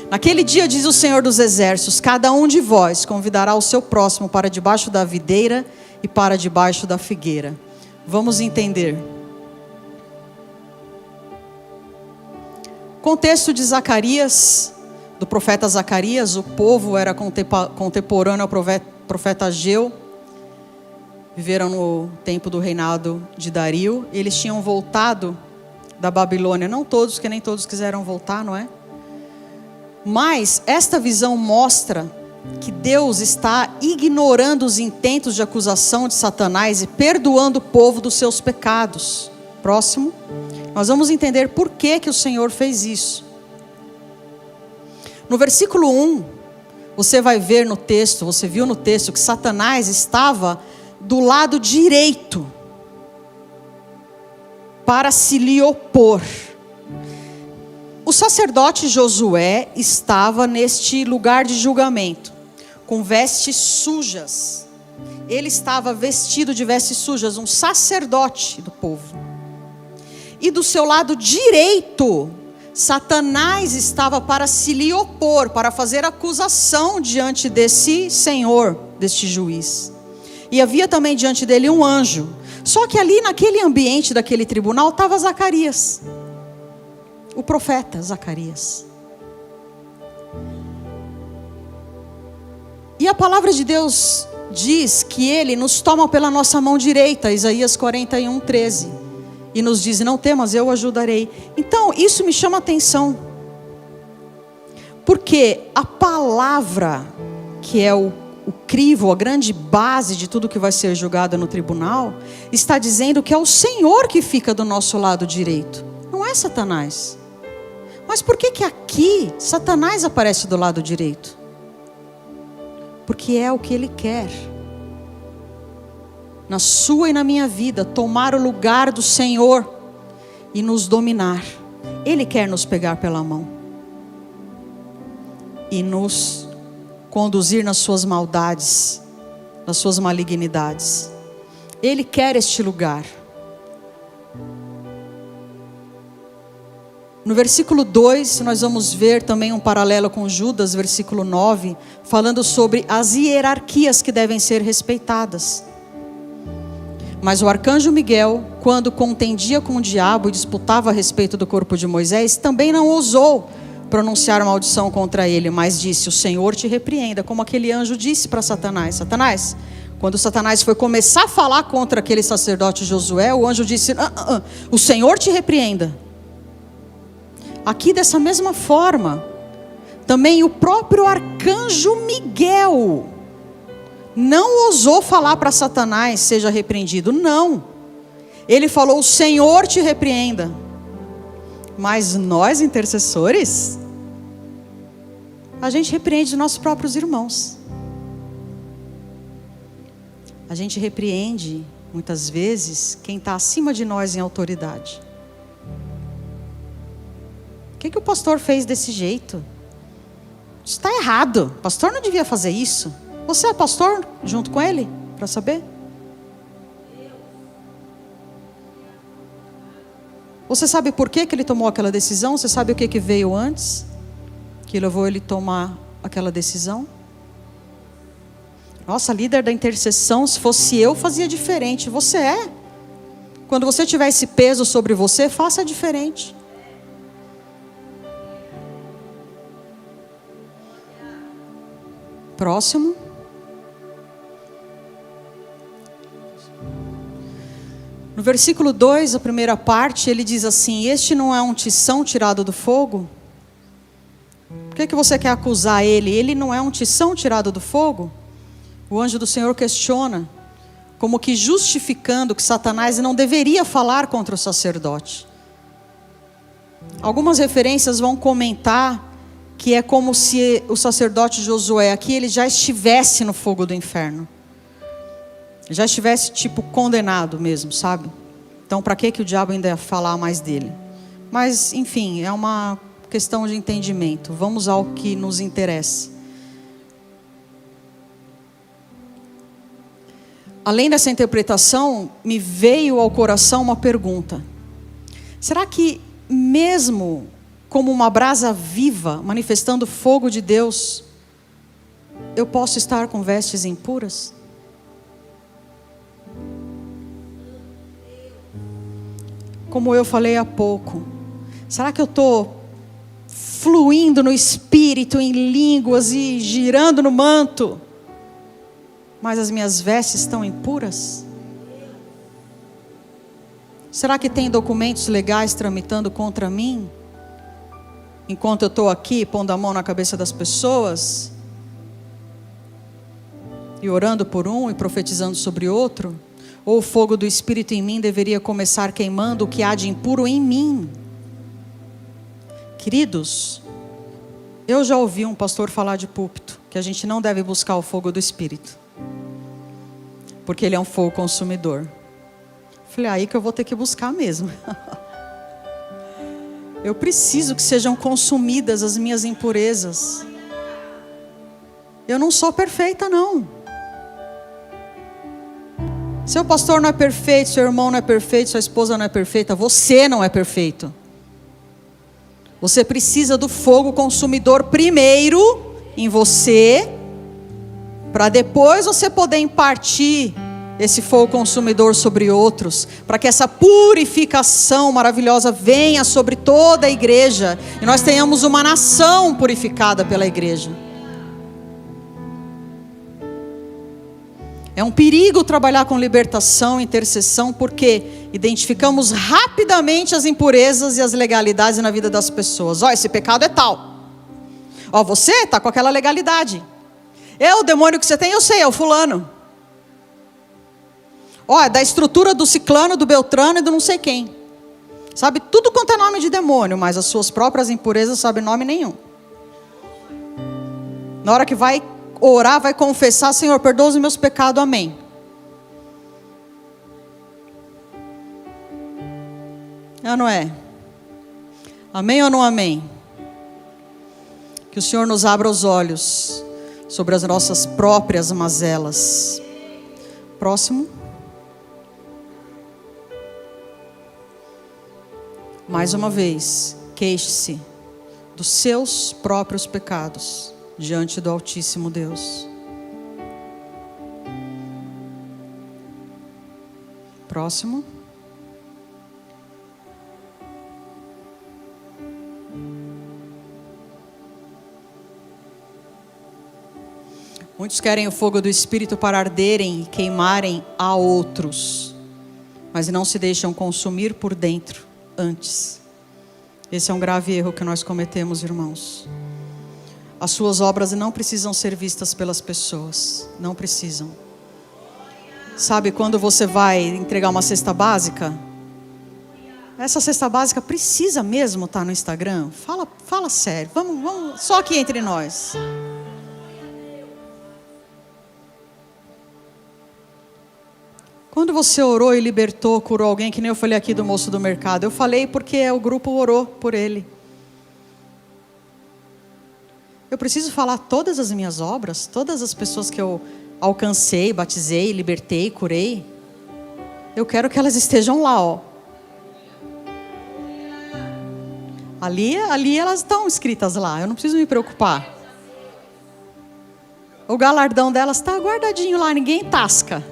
Naquele dia, diz o Senhor dos Exércitos, cada um de vós convidará o seu próximo para debaixo da videira e para debaixo da figueira. Vamos entender. Contexto de Zacarias, do profeta Zacarias. O povo era contemporâneo ao profeta Ageu. Viveram no tempo do reinado de Dario. Eles tinham voltado da Babilônia. Não todos, porque nem todos quiseram voltar, não é? Mas esta visão mostra que Deus está ignorando os intentos de acusação de Satanás e perdoando o povo dos seus pecados. Próximo. Nós vamos entender por que o Senhor fez isso. No versículo 1, você vai ver no texto, você viu no texto que Satanás estava do lado direito para se lhe opor. O sacerdote Josué estava neste lugar de julgamento, com vestes sujas. Ele estava vestido de vestes sujas, um sacerdote do povo. E do seu lado direito, Satanás estava para se lhe opor, para fazer acusação diante desse senhor, deste juiz. E havia também diante dele um anjo. Só que ali naquele ambiente daquele tribunal estava Zacarias, o profeta Zacarias. E a palavra de Deus diz que ele nos toma pela nossa mão direita, Isaías 41:13, e nos diz: não temas, eu o ajudarei. Então isso me chama a atenção, porque a palavra, que é o crivo, a grande base de tudo que vai ser julgado no tribunal, está dizendo que é o Senhor que fica do nosso lado direito, não é Satanás. Mas por que aqui Satanás aparece do lado direito? Porque é o que ele quer, na sua e na minha vida, tomar o lugar do Senhor e nos dominar. Ele quer nos pegar pela mão e nos conduzir nas suas maldades, nas suas malignidades. Ele quer este lugar. No versículo 2, nós vamos ver também um paralelo com Judas, versículo 9, falando sobre as hierarquias que devem ser respeitadas. Mas o arcanjo Miguel, quando contendia com o diabo e disputava a respeito do corpo de Moisés, também não ousou pronunciar maldição contra ele, mas disse: o Senhor te repreenda, como aquele anjo disse para Satanás. Satanás, quando Satanás foi começar a falar contra aquele sacerdote Josué, o anjo disse: o Senhor te repreenda. Aqui dessa mesma forma, também o próprio arcanjo Miguel não ousou falar para Satanás, seja repreendido. Não. Ele falou, o Senhor te repreenda. Mas nós, intercessores, a gente repreende os nossos próprios irmãos. A gente repreende, muitas vezes, quem está acima de nós em autoridade. O que o pastor fez desse jeito? Isso está errado. O pastor não devia fazer isso. Você é pastor junto com ele? Para saber? Você sabe por que ele tomou aquela decisão? Você sabe o que veio antes? Que levou ele a tomar aquela decisão? Nossa, líder da intercessão, se fosse eu, fazia diferente. Você é. Quando você tiver esse peso sobre você, faça diferente. Próximo. No versículo 2, a primeira parte, ele diz assim: este não é um tição tirado do fogo? Por que você quer acusar ele? Ele não é um tição tirado do fogo? O anjo do Senhor questiona, como que justificando que Satanás não deveria falar contra o sacerdote. Algumas referências vão comentar que é como se o sacerdote Josué aqui, ele já estivesse no fogo do inferno. Já estivesse tipo condenado mesmo, sabe? Então para que o diabo ainda ia falar mais dele? Mas enfim, é uma questão de entendimento. Vamos ao que nos interessa. Além dessa interpretação, me veio ao coração uma pergunta. Será que mesmo como uma brasa viva, manifestando o fogo de Deus, eu posso estar com vestes impuras? Como eu falei há pouco, será que eu estou fluindo no Espírito, em línguas e girando no manto, mas as minhas vestes estão impuras? Será que tem documentos legais tramitando contra mim? Enquanto eu estou aqui pondo a mão na cabeça das pessoas e orando por um e profetizando sobre outro? Ou o fogo do Espírito em mim deveria começar queimando o que há de impuro em mim? Queridos, eu já ouvi um pastor falar de púlpito que a gente não deve buscar o fogo do Espírito, porque ele é um fogo consumidor. Falei, aí que eu vou ter que buscar mesmo. Eu preciso que sejam consumidas as minhas impurezas. Eu não sou perfeita, não. Seu pastor não é perfeito, seu irmão não é perfeito, sua esposa não é perfeita, você não é perfeito. Você precisa do fogo consumidor primeiro em você, para depois você poder impartir esse fogo consumidor sobre outros, para que essa purificação maravilhosa venha sobre toda a igreja, e nós tenhamos uma nação purificada pela igreja. É um perigo trabalhar com libertação, intercessão, porque identificamos rapidamente as impurezas e as legalidades na vida das pessoas. Ó, esse pecado é tal. Ó, você está com aquela legalidade. O demônio que você tem, eu sei, é o fulano. Ó, é da estrutura do ciclano, do beltrano e do não sei quem. Sabe tudo quanto é nome de demônio, mas as suas próprias impurezas sabe nome nenhum. Na hora que vai orar, vai confessar: Senhor, perdoa os meus pecados, amém. É, não é? Amém ou não amém? Que o Senhor nos abra os olhos sobre as nossas próprias mazelas. Próximo. Mais uma vez, queixe-se dos seus próprios pecados diante do Altíssimo Deus. Próximo. Muitos querem o fogo do Espírito para arderem e queimarem a outros, mas não se deixam consumir por dentro antes. Esse é um grave erro que nós cometemos, irmãos. as suas obras não precisam ser vistas pelas pessoas. Não precisam. Sabe quando você vai entregar uma cesta básica? Essa cesta básica precisa mesmo estar no Instagram? Fala sério. Vamos, só aqui entre nós. Quando você orou e libertou, curou alguém, que nem eu falei aqui do moço do mercado, eu falei porque o grupo orou por ele. Eu preciso falar todas as minhas obras, todas as pessoas que eu alcancei, batizei, libertei, curei. Eu quero que elas estejam lá, ó. Ali elas estão escritas lá, eu não preciso me preocupar. O galardão delas está guardadinho lá, ninguém tasca.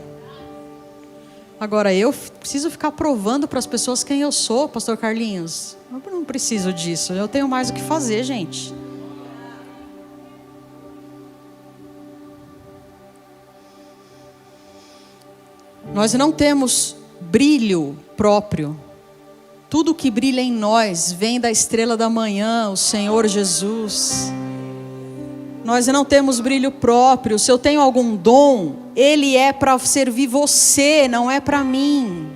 Agora eu preciso ficar provando para as pessoas quem eu sou, pastor Carlinhos. Eu não preciso disso, eu tenho mais o que fazer, gente. Nós não temos brilho próprio. Tudo que brilha em nós vem da estrela da manhã, o Senhor Jesus. Nós não temos brilho próprio. Se eu tenho algum dom, ele é para servir você, não é para mim.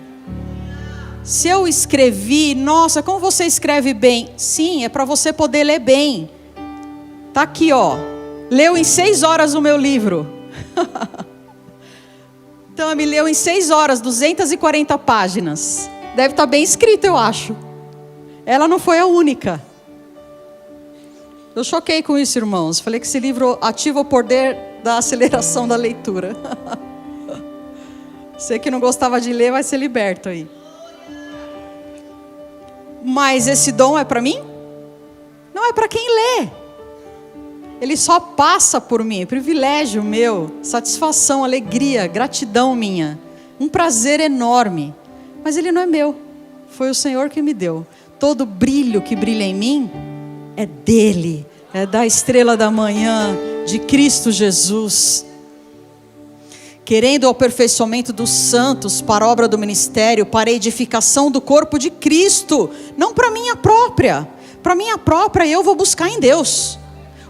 Se eu escrevi, nossa, como você escreve bem? Sim, é para você poder ler bem. Tá aqui, ó. Leu em 6 horas o meu livro. Então, me leu em 6 horas, 240 páginas. Deve estar bem escrito, eu acho. Ela não foi a única. Eu choquei com isso, irmãos. Falei que esse livro ativa o poder da aceleração da leitura. Você que não gostava de ler vai ser liberto aí. Mas esse dom é para mim? Não, é para quem lê. Ele só passa por mim. Privilégio meu, satisfação, alegria, gratidão minha. Um prazer enorme. Mas ele não é meu. Foi o Senhor que me deu. Todo brilho que brilha em mim é dele. É da estrela da manhã, de Cristo Jesus. Querendo o aperfeiçoamento dos santos para a obra do ministério, para a edificação do corpo de Cristo. Não para minha própria. Para minha própria eu vou buscar em Deus.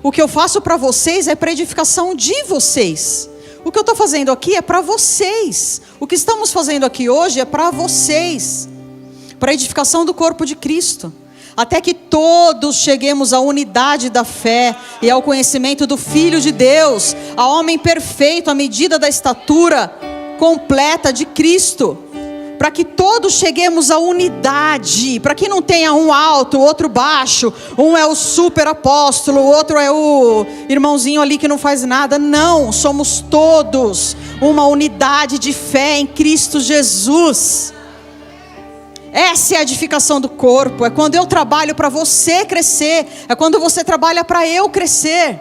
O que eu faço para vocês é para a edificação de vocês. O que eu estou fazendo aqui é para vocês. O que estamos fazendo aqui hoje é para vocês. Para a edificação do corpo de Cristo. Até que todos cheguemos à unidade da fé e ao conhecimento do Filho de Deus, a homem perfeito, à medida da estatura completa de Cristo. Para que todos cheguemos à unidade, para que não tenha um alto, outro baixo, um é o super apóstolo, o outro é o irmãozinho ali que não faz nada. Não, somos todos uma unidade de fé em Cristo Jesus. Essa é a edificação do corpo. É quando eu trabalho para você crescer, é quando você trabalha para eu crescer.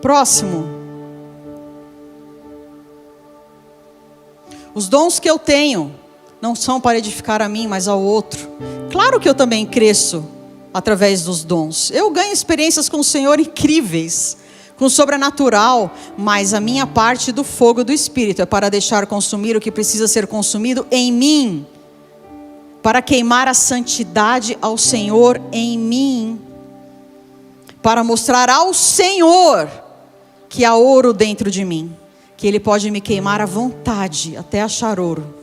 Próximo. Os dons que eu tenho não são para edificar a mim, mas ao outro. Claro que eu também cresço através dos dons. Eu ganho experiências com o Senhor incríveis, com o sobrenatural, mas a minha parte do fogo do Espírito é para deixar consumir o que precisa ser consumido em mim, para queimar a santidade ao Senhor em mim, para mostrar ao Senhor que há ouro dentro de mim, que Ele pode me queimar à vontade, até achar ouro.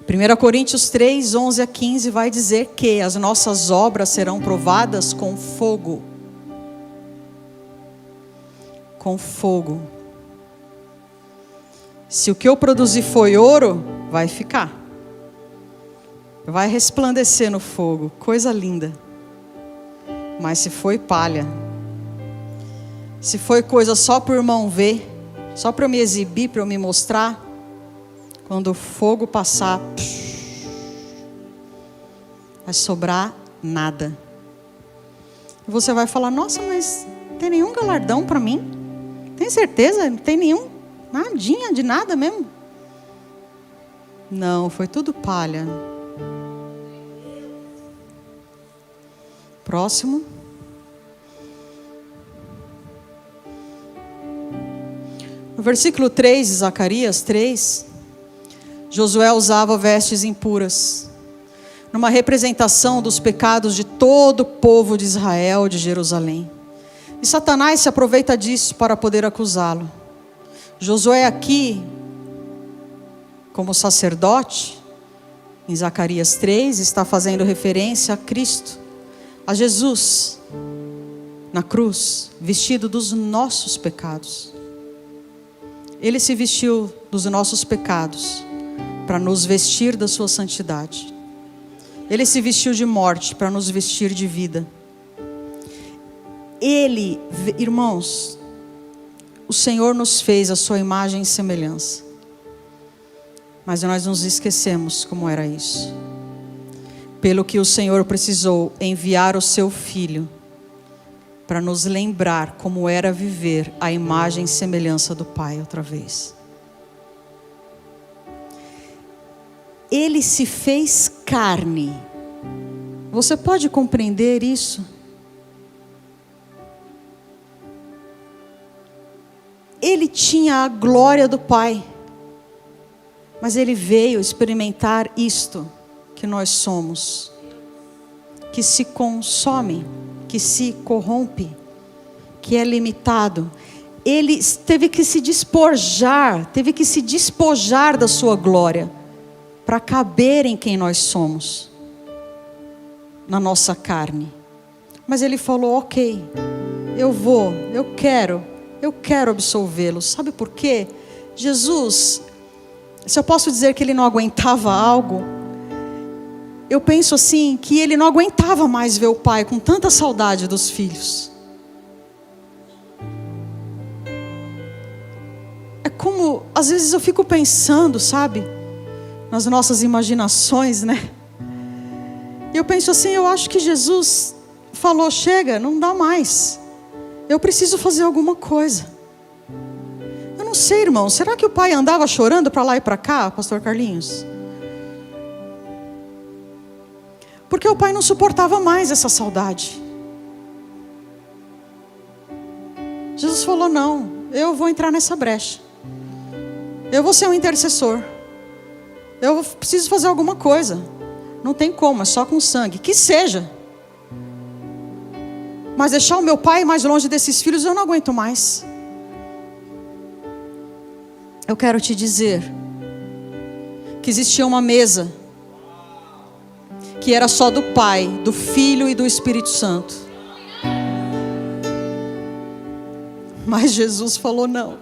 1 Coríntios 3, 11 a 15 vai dizer que as nossas obras serão provadas com fogo. Com fogo. Se o que eu produzi foi ouro, vai ficar. Vai resplandecer no fogo, coisa linda. Mas se foi palha, se foi coisa só para o irmão ver, só para eu me exibir, para eu me mostrar, quando o fogo passar, vai sobrar nada. E você vai falar: nossa, mas não tem nenhum galardão para mim? Tem certeza? Não tem nenhum, nadinha de nada mesmo? Não, foi tudo palha. Próximo. No versículo 3 de Zacarias 3, Josué usava vestes impuras, numa representação dos pecados de todo o povo de Israel, de Jerusalém. E Satanás se aproveita disso para poder acusá-lo. Josué aqui, como sacerdote, em Zacarias 3, está fazendo referência a Cristo, a Jesus, na cruz, vestido dos nossos pecados. Ele se vestiu dos nossos pecados, para nos vestir da sua santidade. Ele se vestiu de morte, para nos vestir de vida. Ele, irmãos, o Senhor nos fez a sua imagem e semelhança. Mas nós nos esquecemos como era isso. Pelo que o Senhor precisou enviar o seu Filho, para nos lembrar como era viver a imagem e semelhança do Pai outra vez. Ele se fez carne. Você pode compreender isso? Ele tinha a glória do Pai, mas ele veio experimentar isto que nós somos, que se consome, que se corrompe, que é limitado. Ele teve que se despojar da sua glória, para caber em quem nós somos, na nossa carne. Mas ele falou: ok, eu quero absolvê-lo. Sabe por quê? Jesus, se eu posso dizer que ele não aguentava algo, eu penso assim, que ele não aguentava mais ver o Pai com tanta saudade dos filhos. É como, às vezes eu fico pensando, sabe, nas nossas imaginações, né? E eu penso assim, eu acho que Jesus falou: chega, não dá mais. Eu preciso fazer alguma coisa. Eu não sei, irmão, será que o Pai andava chorando para lá e para cá, pastor Carlinhos? Porque o Pai não suportava mais essa saudade. Jesus falou: não, eu vou entrar nessa brecha. Eu vou ser um intercessor. Eu preciso fazer alguma coisa. Não tem como, é só com sangue. Que seja. Mas deixar o meu Pai mais longe desses filhos, eu não aguento mais. Eu quero te dizer que existia uma mesa que era só do Pai, do Filho e do Espírito Santo. Mas Jesus falou: não.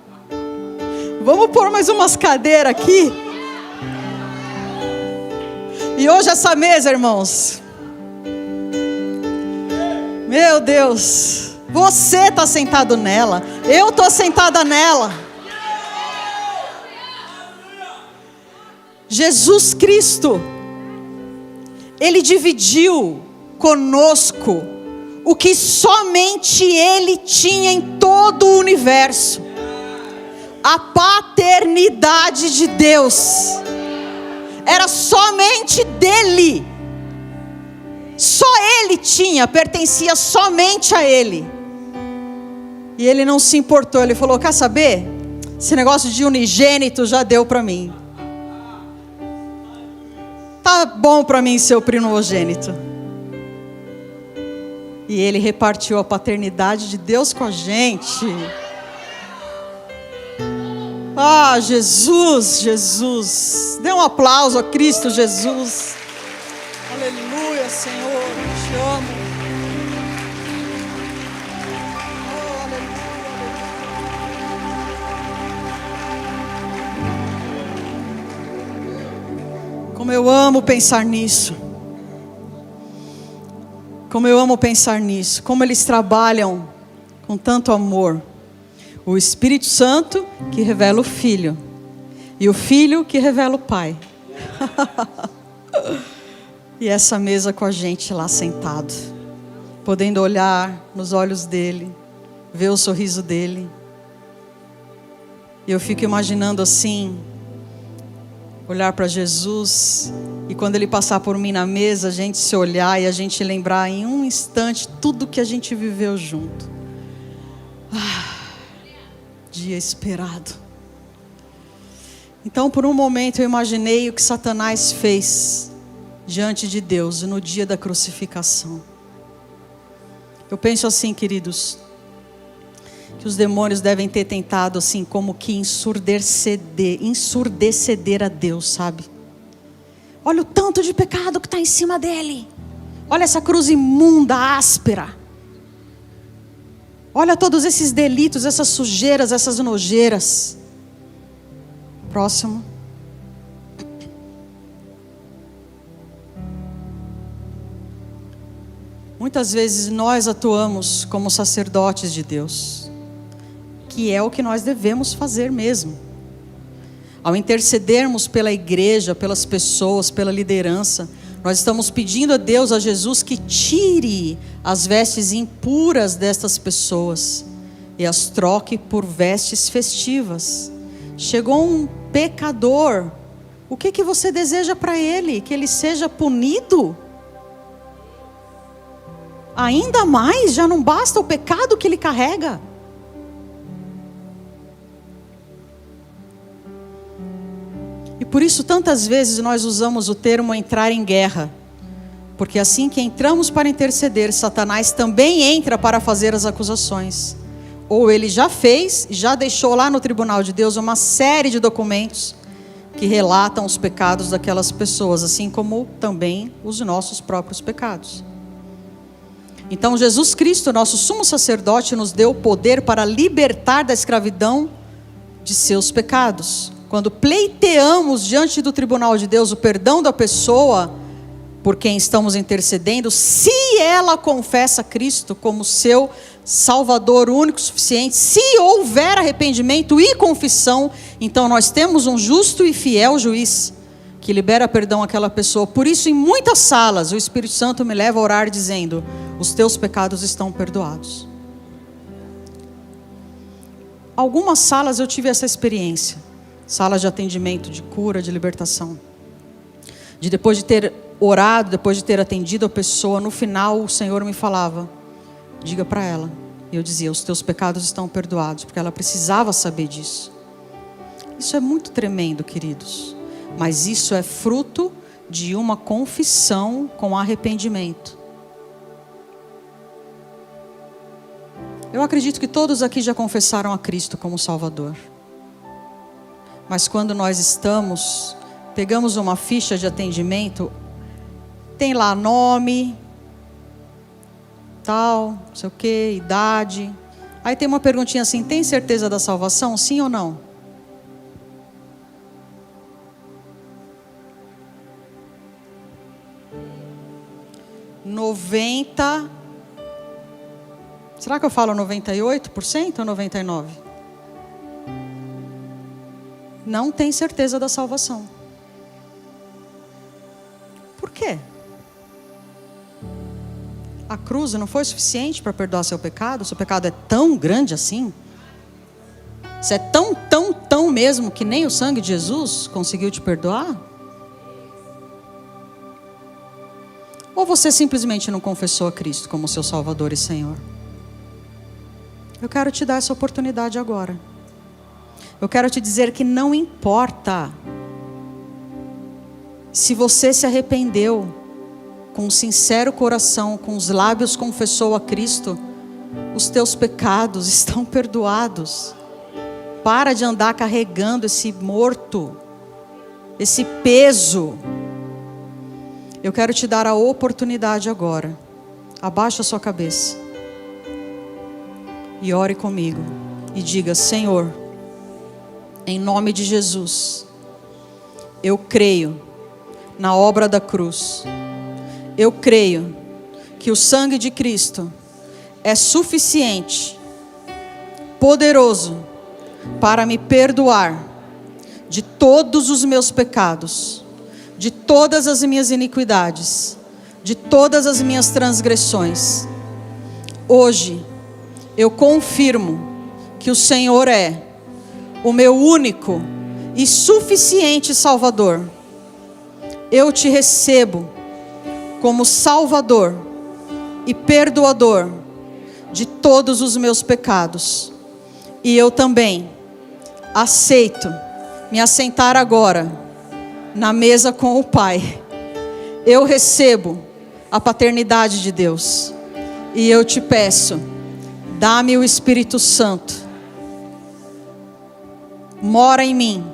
Vamos pôr mais umas cadeiras aqui. E hoje essa mesa, irmãos, meu Deus, você está sentado nela, eu estou sentada nela. Jesus Cristo, Ele dividiu conosco o que somente Ele tinha em todo o universo: a paternidade de Deus. Era somente dele. Só ele tinha, pertencia somente a ele. E ele não se importou, ele falou: quer saber? Esse negócio de unigênito já deu para mim. Tá bom para mim ser o primogênito. E ele repartiu a paternidade de Deus com a gente. Ah, Jesus, Jesus. Dê um aplauso a Cristo Jesus. Aleluia, Senhor, eu te amo. Oh, aleluia. Como eu amo pensar nisso. Como eu amo pensar nisso. Como eles trabalham com tanto amor. O Espírito Santo que revela o Filho. E o Filho que revela o Pai. E essa mesa com a gente lá sentado. Podendo olhar nos olhos dele. Ver o sorriso dele. E eu fico imaginando assim. Olhar para Jesus. E quando ele passar por mim na mesa, a gente se olhar e a gente lembrar em um instante tudo que a gente viveu junto. Dia esperado. Então por um momento eu imaginei o que Satanás fez diante de Deus no dia da crucificação. Eu penso assim, queridos, que os demônios devem ter tentado assim como que ensurdeceder a Deus, sabe? Olha o tanto de pecado que está em cima dele. Olha essa cruz imunda, áspera. Olha todos esses delitos, essas sujeiras, essas nojeiras. Próximo. Muitas vezes nós atuamos como sacerdotes de Deus, que é o que nós devemos fazer mesmo. Ao intercedermos pela igreja, pelas pessoas, pela liderança, nós estamos pedindo a Deus, a Jesus, que tire as vestes impuras destas pessoas e as troque por vestes festivas. Chegou um pecador, o que você deseja para ele? Que ele seja punido? Ainda mais, já não basta o pecado que ele carrega. E por isso tantas vezes nós usamos o termo entrar em guerra. Porque assim que entramos para interceder, Satanás também entra para fazer as acusações. Ou ele já fez, já deixou lá no tribunal de Deus uma série de documentos que relatam os pecados daquelas pessoas, assim como também os nossos próprios pecados. Então Jesus Cristo, nosso sumo sacerdote, nos deu o poder para libertar da escravidão de seus pecados. Quando pleiteamos diante do tribunal de Deus o perdão da pessoa por quem estamos intercedendo, se ela confessa Cristo como seu Salvador único, suficiente, se houver arrependimento e confissão, então nós temos um justo e fiel juiz que libera perdão àquela pessoa. Por isso, em muitas salas, o Espírito Santo me leva a orar dizendo: os teus pecados estão perdoados. Algumas salas eu tive essa experiência, salas de atendimento, de cura, de libertação, de depois de ter orado, depois de ter atendido a pessoa, no final o Senhor me falava: diga para ela. E eu dizia: os teus pecados estão perdoados, porque ela precisava saber disso. Isso é muito tremendo, queridos, mas isso é fruto de uma confissão com arrependimento. Eu acredito que todos aqui já confessaram a Cristo como Salvador. Mas quando nós pegamos uma ficha de atendimento, tem lá nome, tal, não sei o que, idade. Aí tem uma perguntinha assim: tem certeza da salvação? Sim ou não? Será que eu falo 98% ou 99%? Não tem certeza da salvação. Por quê? A cruz não foi suficiente para perdoar seu pecado? Seu pecado é tão grande assim? Você é tão mesmo que nem o sangue de Jesus conseguiu te perdoar? Ou você simplesmente não confessou a Cristo como seu Salvador e Senhor? Eu quero te dar essa oportunidade agora. Eu quero te dizer que não importa se você se arrependeu com um sincero coração, com os lábios confessou a Cristo, os teus pecados estão perdoados. Para de andar carregando esse morto, esse peso. Eu quero te dar a oportunidade agora. Abaixa a sua cabeça e ore comigo e diga: Senhor, em nome de Jesus, eu creio na obra da cruz. Eu creio que o sangue de Cristo é suficiente, poderoso, para me perdoar de todos os meus pecados, de todas as minhas iniquidades, de todas as minhas transgressões. Hoje, eu confirmo que o Senhor é o meu único e suficiente Salvador. Eu te recebo como Salvador e perdoador de todos os meus pecados. E eu também aceito me assentar agora na mesa com o Pai. eu recebo a paternidade de Deus. E eu te peço, dá-me o Espírito Santo. Mora em mim.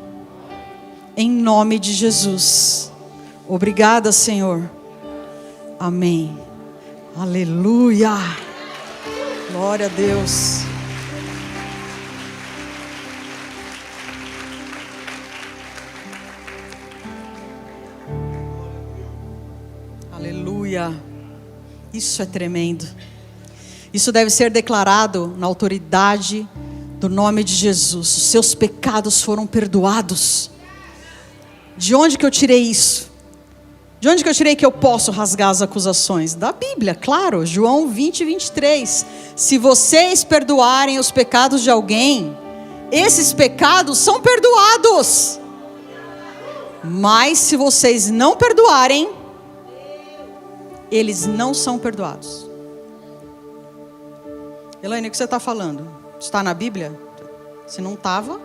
Em nome de Jesus. Obrigada, Senhor. Amém. Aleluia. Glória a Deus. Aleluia. Isso é tremendo. Isso deve ser declarado na autoridade do nome de Jesus. Os seus pecados foram perdoados. De onde que eu tirei isso? De onde que eu tirei que eu posso rasgar as acusações? Da Bíblia, claro. João 20, 23. Se vocês perdoarem os pecados de alguém, esses pecados são perdoados. Mas se vocês não perdoarem, eles não são perdoados. Elaine, o que você está falando? Está na Bíblia? Se não estava,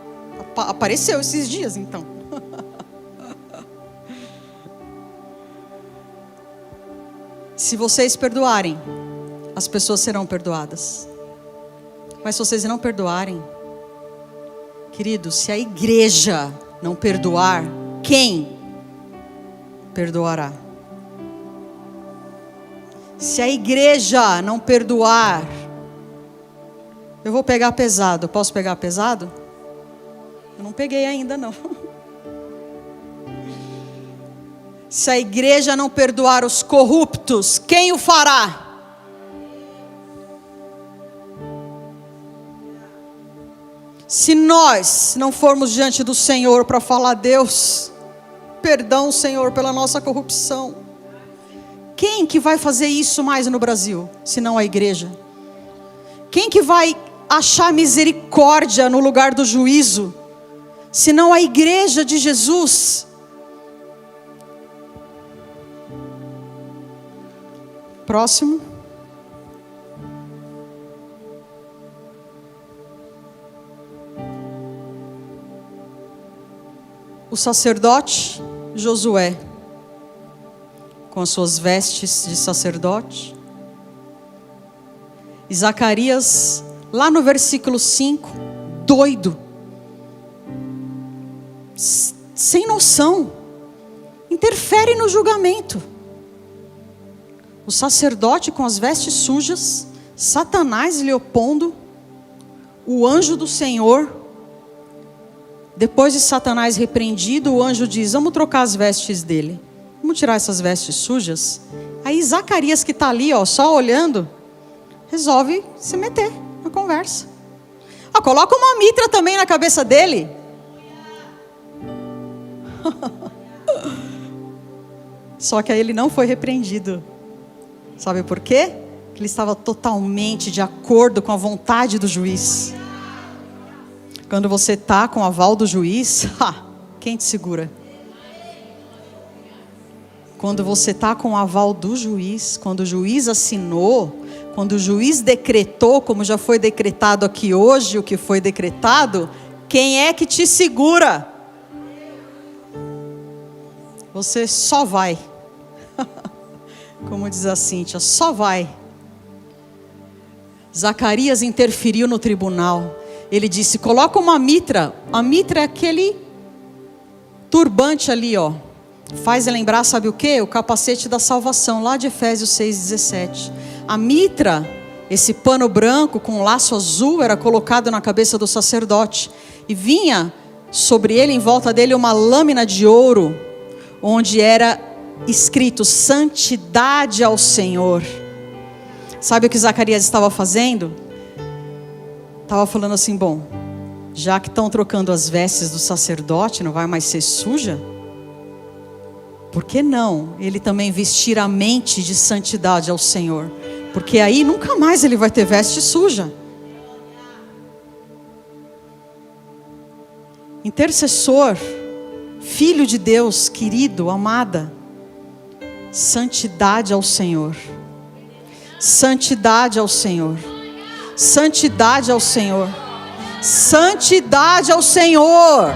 apareceu esses dias então. Se vocês perdoarem, as pessoas serão perdoadas. Mas se vocês não perdoarem, queridos, se a igreja não perdoar, quem perdoará? Se a igreja não perdoar, eu vou pegar pesado. Posso pegar pesado? Eu não peguei ainda não. Se a igreja não perdoar os corruptos, quem o fará? Se nós não formos diante do Senhor para falar, Deus, perdão, Senhor, pela nossa corrupção, quem que vai fazer isso mais no Brasil, se não a igreja? Quem que vai achar misericórdia no lugar do juízo, se não a igreja de Jesus? Próximo. O sacerdote Josué, com as suas vestes de sacerdote. E Zacarias, lá no versículo 5, doido, sem noção, interfere no julgamento. O sacerdote com as vestes sujas, Satanás lhe opondo, o anjo do Senhor. Depois de Satanás repreendido, o anjo diz, vamos trocar as vestes dele. Vamos tirar essas vestes sujas. Aí Zacarias, que está ali, ó, só olhando, resolve se meter na conversa. Coloca uma mitra também na cabeça dele. Só que aí ele não foi repreendido. Sabe por quê? Porque ele estava totalmente de acordo com a vontade do juiz. Quando você está com o aval do juiz, quem te segura? Quando você está com o aval do juiz, quando o juiz assinou, quando o juiz decretou, como já foi decretado aqui hoje, o que foi decretado, quem é que te segura? Você só vai. Como diz a Cíntia, só vai. Zacarias interferiu no tribunal. Ele disse, coloca uma mitra. A mitra é aquele turbante ali, ó. Faz lembrar, sabe o quê? O capacete da salvação, lá de Efésios 6,17. A mitra, esse pano branco com um laço azul, era colocado na cabeça do sacerdote. E vinha sobre ele, em volta dele, uma lâmina de ouro, onde era escrito, santidade ao Senhor. Sabe o que Zacarias estava fazendo? Estava falando assim, bom, já que estão trocando as vestes do sacerdote, não vai mais ser suja? Por que não ele também vestir a mente de santidade ao Senhor? Porque aí nunca mais ele vai ter veste suja. Intercessor, filho de Deus, querido, amada, santidade ao Senhor. Santidade ao Senhor. Santidade ao Senhor. Santidade ao Senhor.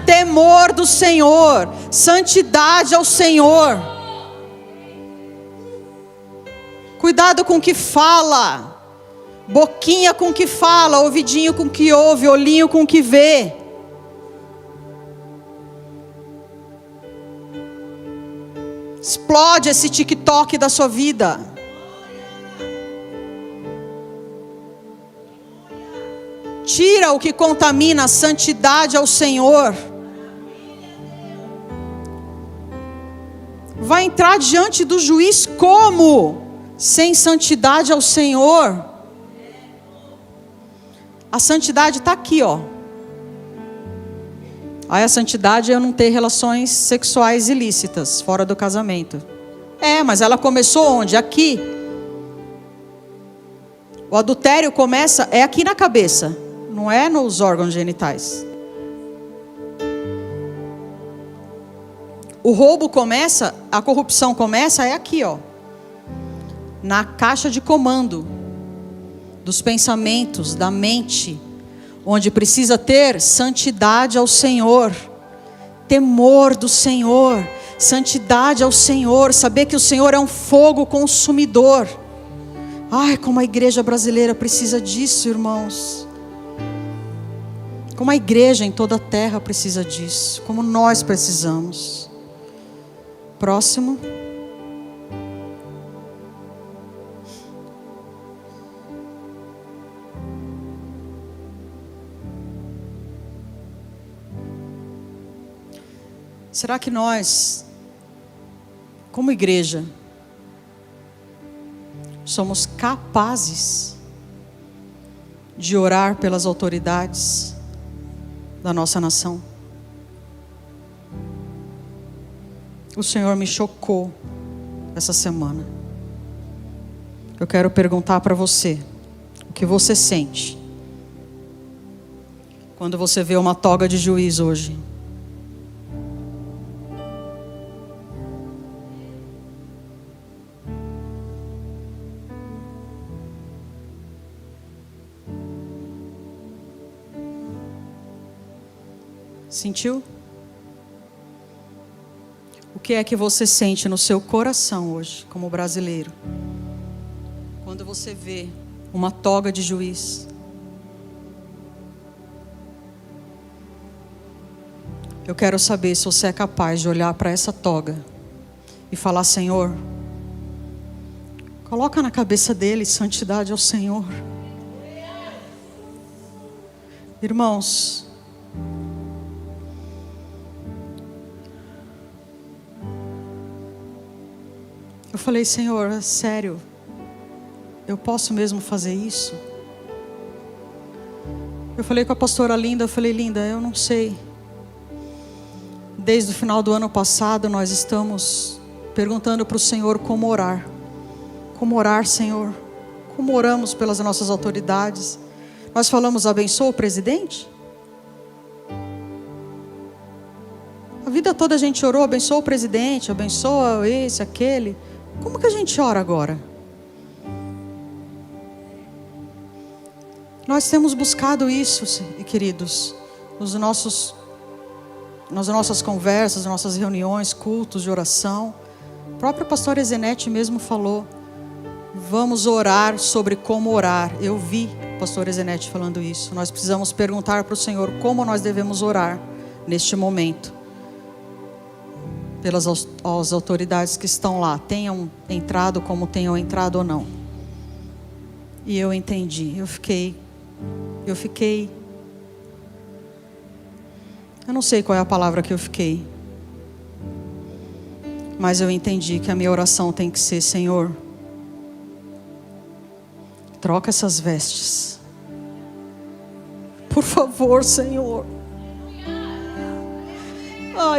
Temor do Senhor. Santidade ao Senhor. Cuidado com o que fala. Boquinha com o que fala, ouvidinho com o que ouve, olhinho com o que vê. Explode esse TikTok da sua vida. Tira o que contamina a santidade ao Senhor. Vai entrar diante do juiz como? Sem santidade ao Senhor. A santidade está aqui, ó. Aí a santidade é eu não ter relações sexuais ilícitas, fora do casamento. Mas ela começou onde? Aqui. O adultério começa, aqui na cabeça, não é nos órgãos genitais. O roubo começa, a corrupção começa, aqui, ó. Na caixa de comando dos pensamentos, da mente, onde precisa ter santidade ao Senhor, temor do Senhor, santidade ao Senhor, saber que o Senhor é um fogo consumidor. Ai, como a igreja brasileira precisa disso, irmãos. Como a igreja em toda a terra precisa disso, como nós precisamos. Próximo. Será que nós, como igreja, somos capazes de orar pelas autoridades da nossa nação? O Senhor me chocou essa semana. Eu quero perguntar para você, o que você sente quando você vê uma toga de juiz hoje? Sentiu? O que é que você sente no seu coração hoje, como brasileiro, quando você vê uma toga de juiz? Eu quero saber se você é capaz de olhar para essa toga e falar: Senhor, coloca na cabeça dele santidade ao Senhor. Irmãos, eu falei: Senhor, é sério, eu posso mesmo fazer isso? Eu falei com a pastora Linda, eu falei: Linda, eu não sei. Desde o final do ano passado nós estamos perguntando para o Senhor como orar. Como orar, Senhor? Como oramos pelas nossas autoridades? Nós falamos: abençoa o presidente? A vida toda a gente orou: abençoa o presidente, abençoa esse, aquele. Como que a gente ora agora? Nós temos buscado isso, queridos, nas nossas conversas, nas nossas reuniões, cultos de oração. O próprio pastor Ezenete mesmo falou: vamos orar sobre como orar. Eu vi o pastor Ezenete falando isso. Nós precisamos perguntar para o Senhor como nós devemos orar neste momento, pelas as autoridades que estão lá, tenham entrado como tenham entrado ou não. E eu entendi, eu fiquei, eu não sei qual é a palavra que eu fiquei, mas eu entendi que a minha oração tem que ser: Senhor, troca essas vestes, por favor, Senhor.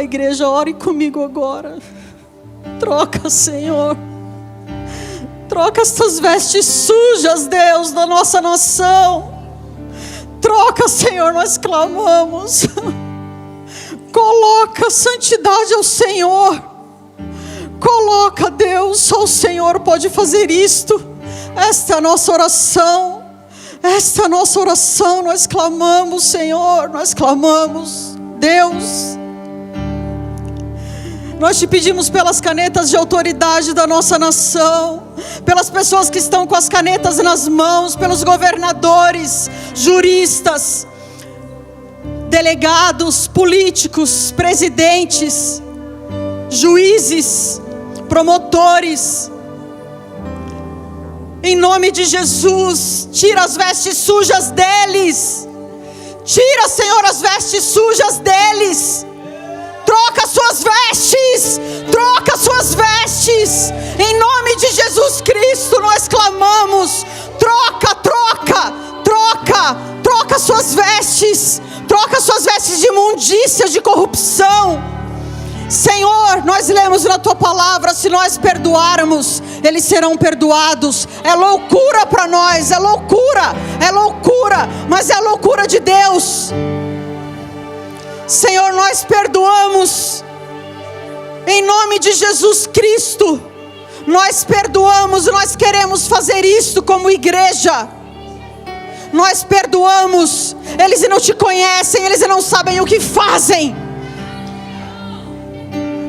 Igreja, ore comigo agora. Troca, Senhor. Troca estas vestes sujas, Deus, da nossa nação. Troca, Senhor, nós clamamos. Coloca santidade ao Senhor. Coloca, Deus, só o Senhor pode fazer isto. Esta é a nossa oração. Esta é a nossa oração. Nós clamamos, Senhor, nós clamamos, Deus. Nós te pedimos pelas canetas de autoridade da nossa nação, pelas pessoas que estão com as canetas nas mãos, pelos governadores, juristas, delegados, políticos, presidentes, juízes, promotores. Em nome de Jesus, tira as vestes sujas deles. Tira, Senhor, as vestes sujas deles. Troca suas vestes. Troca suas vestes. Em nome de Jesus Cristo nós clamamos. Troca, troca, troca. Troca suas vestes. Troca suas vestes de imundícia, de corrupção. Senhor, nós lemos na tua palavra, se nós perdoarmos, eles serão perdoados. É loucura para nós, é loucura, mas é a loucura de Deus. Senhor, nós perdoamos, em nome de Jesus Cristo, nós perdoamos, nós queremos fazer isto como igreja. Nós perdoamos, eles não te conhecem, eles não sabem o que fazem.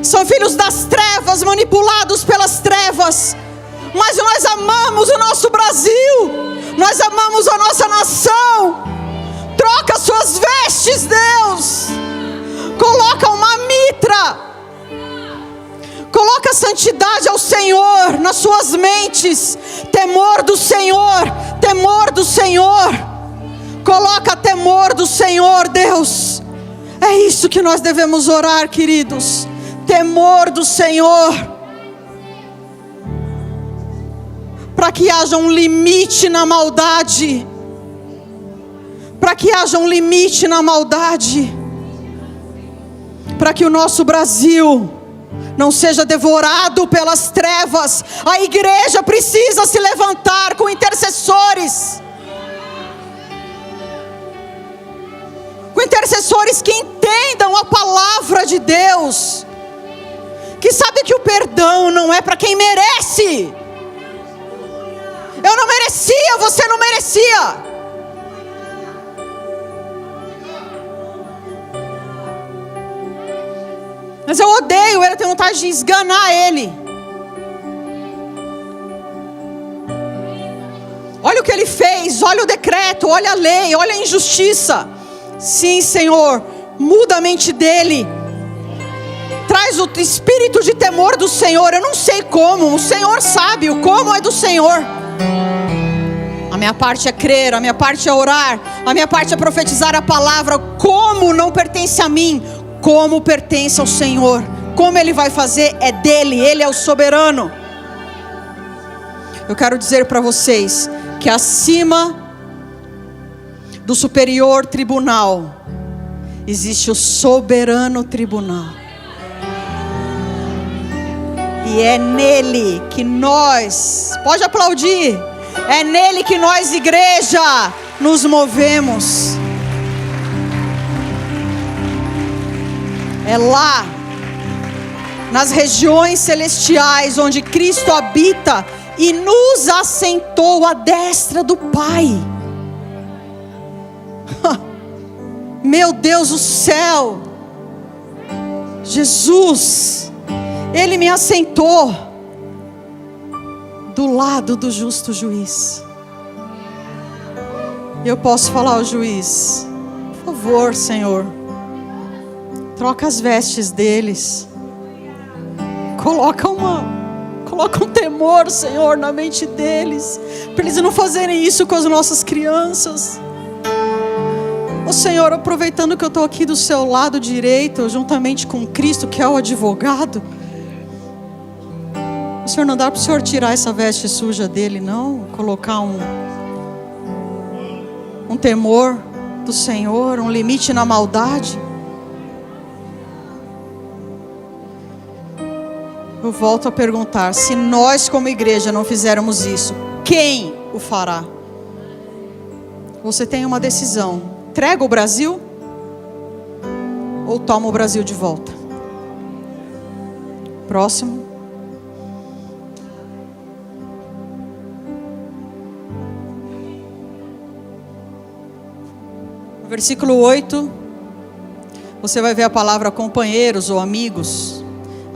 São filhos das trevas, manipulados pelas trevas. Mas nós amamos o nosso Brasil. Nós amamos a nossa nação. Troca suas vestes, Deus. Coloca uma mitra. Coloca santidade ao Senhor nas suas mentes. Temor do Senhor. Temor do Senhor. Coloca temor do Senhor, Deus. É isso que nós devemos orar, queridos. Temor do Senhor, para que haja um limite na maldade, para que haja um limite na maldade, para que o nosso Brasil não seja devorado pelas trevas. A igreja precisa se levantar com intercessores, que entendam a palavra de Deus, que sabe que o perdão não é para quem merece. Eu não merecia, você não merecia. Mas eu odeio ele, eu tenho vontade de esganar ele. Olha o que ele fez, olha o decreto, olha a lei, olha a injustiça. Sim, Senhor, muda a mente dele. Traz o espírito de temor do Senhor. Eu não sei como, o Senhor sabe, o como é do Senhor. A minha parte é crer, a minha parte é orar, a minha parte é profetizar a palavra. Como não pertence a mim, como pertence ao Senhor. Como Ele vai fazer é dele, Ele é o soberano. Eu quero dizer para vocês que acima do superior tribunal existe o soberano tribunal. E é nele que nós, pode aplaudir, é nele que nós, igreja, nos movemos. É lá, nas regiões celestiais, onde Cristo habita e nos assentou à destra do Pai. Meu Deus do céu, Jesus, Ele me assentou do lado do justo juiz. Eu posso falar ao juiz: por favor, Senhor, troca as vestes deles. Coloca um temor, Senhor, na mente deles, para eles não fazerem isso com as nossas crianças. Ô Senhor, aproveitando que eu estou aqui do seu lado direito, juntamente com Cristo, que é o advogado, o Senhor, não dá para o Senhor tirar essa veste suja dele, não? Colocar um temor do Senhor, um limite na maldade. Eu volto a perguntar: se nós como igreja não fizermos isso, quem o fará? Você tem uma decisão: entrega o Brasil ou toma o Brasil de volta? Próximo. No versículo 8, você vai ver a palavra companheiros ou amigos.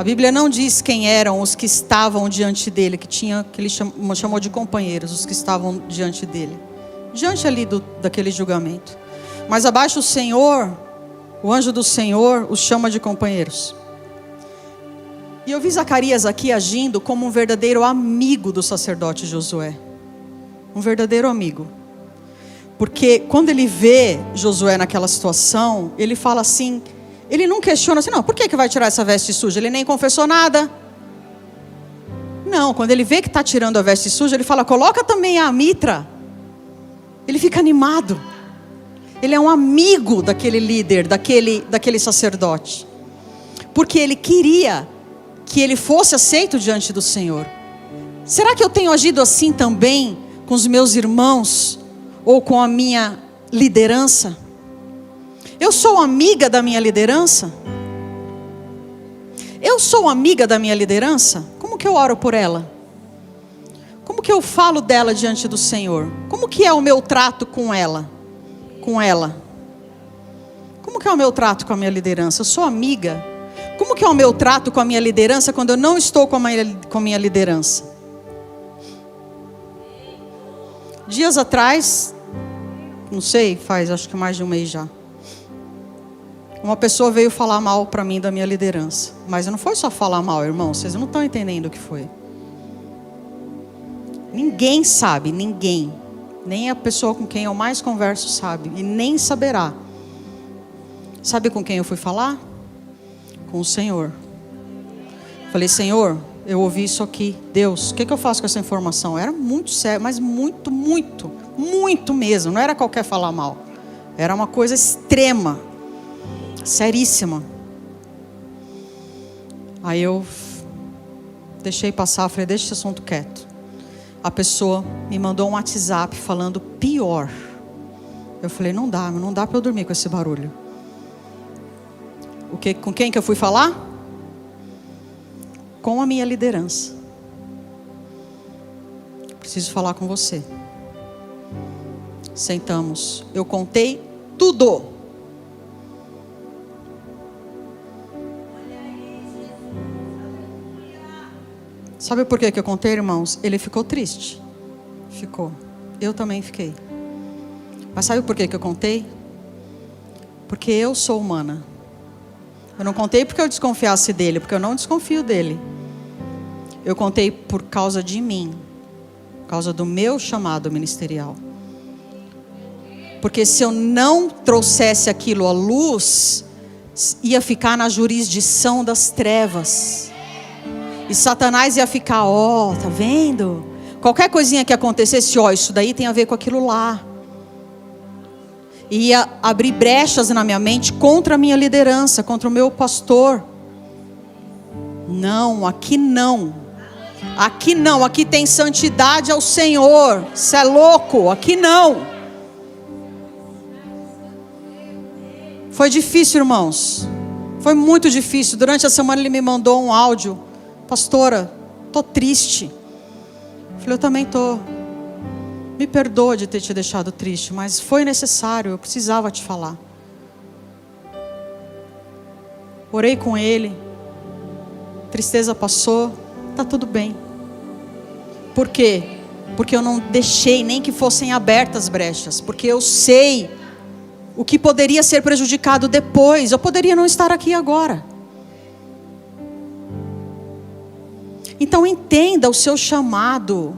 A Bíblia não diz quem eram os que estavam diante dele, que ele chamou de companheiros, os que estavam diante dele, diante ali daquele julgamento. Mas abaixo o Senhor, o anjo do Senhor, os chama de companheiros. E eu vi Zacarias aqui agindo como um verdadeiro amigo do sacerdote Josué. Um verdadeiro amigo. Porque quando ele vê Josué naquela situação, ele fala assim, ele não questiona assim, não, por que vai tirar essa veste suja? Ele nem confessou nada. Não, quando ele vê que está tirando a veste suja, ele fala, coloca também a mitra. Ele fica animado. Ele é um amigo daquele líder, daquele sacerdote. Porque ele queria que ele fosse aceito diante do Senhor. Será que eu tenho agido assim também com os meus irmãos ou com a minha liderança? Eu sou amiga da minha liderança? Eu sou amiga da minha liderança? Como que eu oro por ela? Como que eu falo dela diante do Senhor? Como que é o meu trato com ela? Como que é o meu trato com a minha liderança? Eu sou amiga? Como que é o meu trato com a minha liderança quando eu não estou com a minha liderança? Dias atrás, não sei, faz acho que mais de um mês já, uma pessoa veio falar mal para mim da minha liderança. Mas não foi só falar mal, irmão, vocês não estão entendendo o que foi. Ninguém sabe, ninguém. Nem a pessoa com quem eu mais converso sabe, e nem saberá. Sabe com quem eu fui falar? Com o Senhor. Falei, Senhor, eu ouvi isso aqui. Deus, o que eu faço com essa informação? Era muito sério, mas muito, muito, muito mesmo. Não era qualquer falar mal. Era uma coisa extrema, seríssima. Aí eu deixei passar, falei, deixa esse assunto quieto. A pessoa me mandou um WhatsApp falando pior. Eu falei, não dá para eu dormir com esse barulho. Com quem que eu fui falar? Com a minha liderança. Preciso falar com você. Sentamos. Eu contei tudo. Sabe por que eu contei, irmãos? Ele ficou triste. Ficou. Eu também fiquei. Mas sabe por que eu contei? Porque eu sou humana. Eu não contei porque eu desconfiasse dele, porque eu não desconfio dele. Eu contei por causa de mim, por causa do meu chamado ministerial. Porque se eu não trouxesse aquilo à luz, ia ficar na jurisdição das trevas. E Satanás ia ficar, tá vendo? Qualquer coisinha que acontecesse, isso daí tem a ver com aquilo lá. Ia abrir brechas na minha mente contra a minha liderança, contra o meu pastor. Não, aqui não. Aqui não, aqui tem santidade ao Senhor. Você é louco, aqui não. Foi difícil, irmãos. Foi muito difícil. Durante a semana ele me mandou um áudio. Pastora, tô triste. Eu falei, eu também tô. Me perdoa de ter te deixado triste, mas foi necessário, eu precisava te falar. Orei com ele, tristeza passou, tá tudo bem. Por quê? Porque eu não deixei nem que fossem abertas brechas, porque eu sei o que poderia ser prejudicado depois. Eu poderia não estar aqui agora. Então entenda o seu chamado.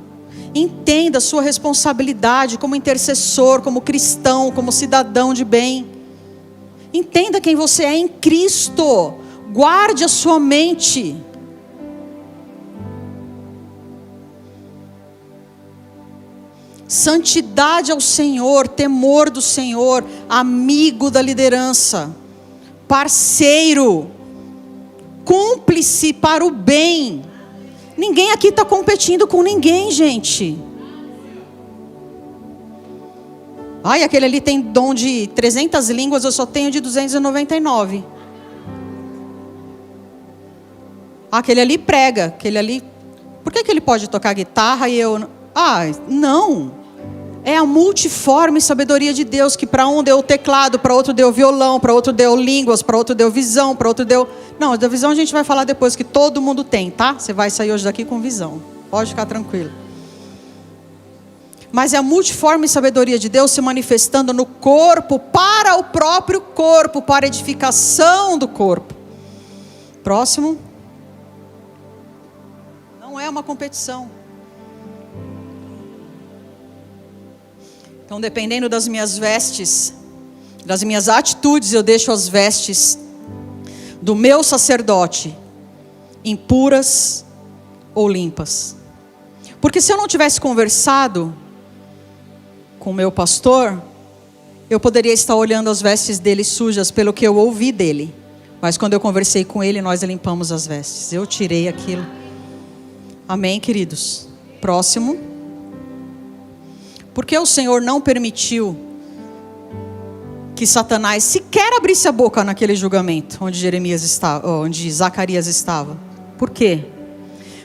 Entenda a sua responsabilidade como intercessor, como cristão, como cidadão de bem. Entenda quem você é em Cristo. Guarde a sua mente. Santidade ao Senhor, temor do Senhor, amigo da liderança, parceiro, cúmplice para o bem. Ninguém aqui está competindo com ninguém, gente. Ai, aquele ali tem dom de 300 línguas, eu só tenho de 299. Aquele ali prega, aquele ali... Por que ele pode tocar guitarra e eu... não. É a multiforme sabedoria de Deus, que para um deu o teclado, para outro deu violão, para outro deu línguas, para outro deu visão, para outro deu... Não, da visão a gente vai falar depois, que todo mundo tem, tá? Você vai sair hoje daqui com visão. Pode ficar tranquilo. Mas é a multiforme sabedoria de Deus se manifestando no corpo, para o próprio corpo, para a edificação do corpo. Próximo. Não é uma competição. Então, dependendo das minhas vestes, das minhas atitudes, eu deixo as vestes do meu sacerdote impuras ou limpas. Porque se eu não tivesse conversado com o meu pastor, eu poderia estar olhando as vestes dele sujas pelo que eu ouvi dele. Mas quando eu conversei com ele, nós limpamos as vestes. Eu tirei aquilo. Amém, queridos? Próximo. Porque o Senhor não permitiu que Satanás sequer abrisse a boca naquele julgamento onde Zacarias estava. Por quê?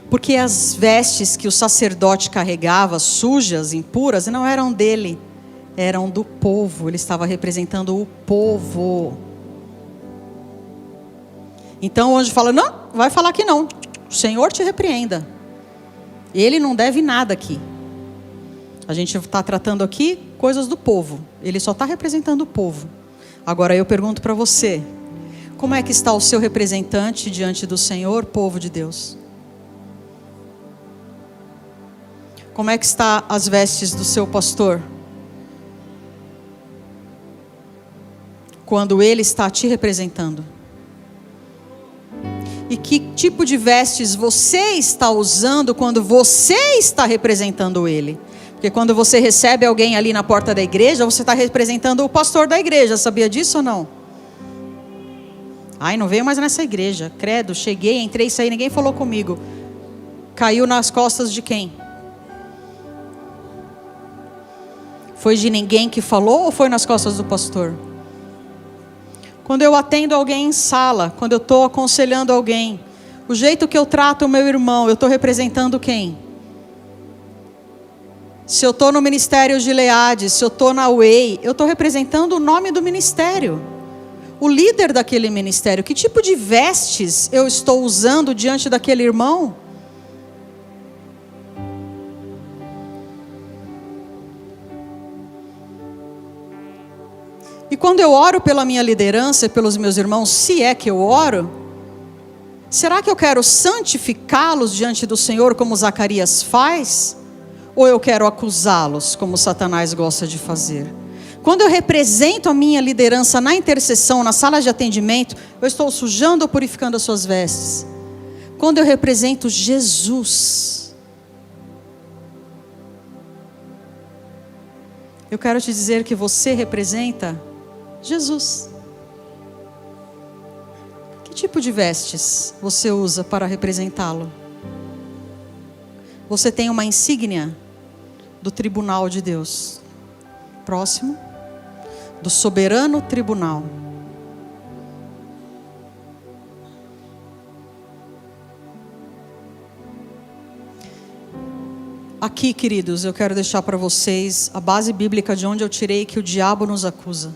Porque as vestes que o sacerdote carregava, sujas, impuras, não eram dele, eram do povo. Ele estava representando o povo. Então o anjo fala: não, vai falar que não. O Senhor te repreenda. Ele não deve nada aqui. A gente está tratando aqui coisas do povo. Ele só está representando o povo. Agora eu pergunto para você: como é que está o seu representante diante do Senhor, povo de Deus? Como é que está as vestes do seu pastor? Quando ele está te representando. E que tipo de vestes você está usando quando você está representando ele? Porque quando você recebe alguém ali na porta da igreja, você está representando o pastor da igreja. Sabia disso ou não? Ai, não veio mais nessa igreja. Credo, cheguei, entrei, saí, ninguém falou comigo. Caiu nas costas de quem? Foi de ninguém que falou ou foi nas costas do pastor? Quando eu atendo alguém em sala, quando eu estou aconselhando alguém, o jeito que eu trato o meu irmão, eu estou representando quem? Se eu estou no Ministério Gileade, se eu estou na Way, eu estou representando o nome do ministério. O líder daquele ministério. Que tipo de vestes eu estou usando diante daquele irmão? E quando eu oro pela minha liderança e pelos meus irmãos, se é que eu oro, será que eu quero santificá-los diante do Senhor como Zacarias faz? Ou eu quero acusá-los, como Satanás gosta de fazer? Quando eu represento a minha liderança na intercessão, na sala de atendimento, eu estou sujando ou purificando as suas vestes? Quando eu represento Jesus, eu quero te dizer que você representa Jesus. Que tipo de vestes você usa para representá-lo? Você tem uma insígnia do tribunal de Deus. Próximo. Do soberano tribunal. Aqui, queridos, eu quero deixar para vocês a base bíblica de onde eu tirei que o diabo nos acusa.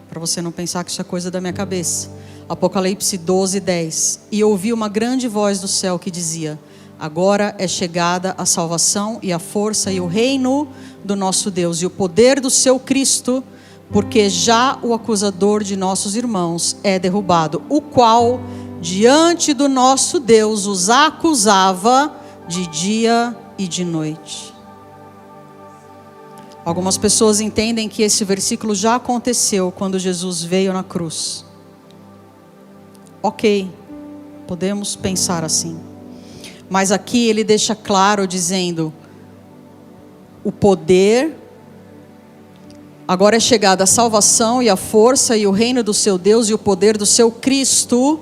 Para você não pensar que isso é coisa da minha cabeça. Apocalipse 12:10. E ouvi uma grande voz do céu que dizia: agora é chegada a salvação e a força e o reino do nosso Deus e o poder do seu Cristo, porque já o acusador de nossos irmãos é derrubado, o qual diante do nosso Deus os acusava de dia e de noite. Algumas pessoas entendem que esse versículo já aconteceu quando Jesus veio na cruz. Ok, podemos pensar assim. Mas aqui ele deixa claro dizendo: o poder, agora é chegada a salvação e a força e o reino do seu Deus e o poder do seu Cristo,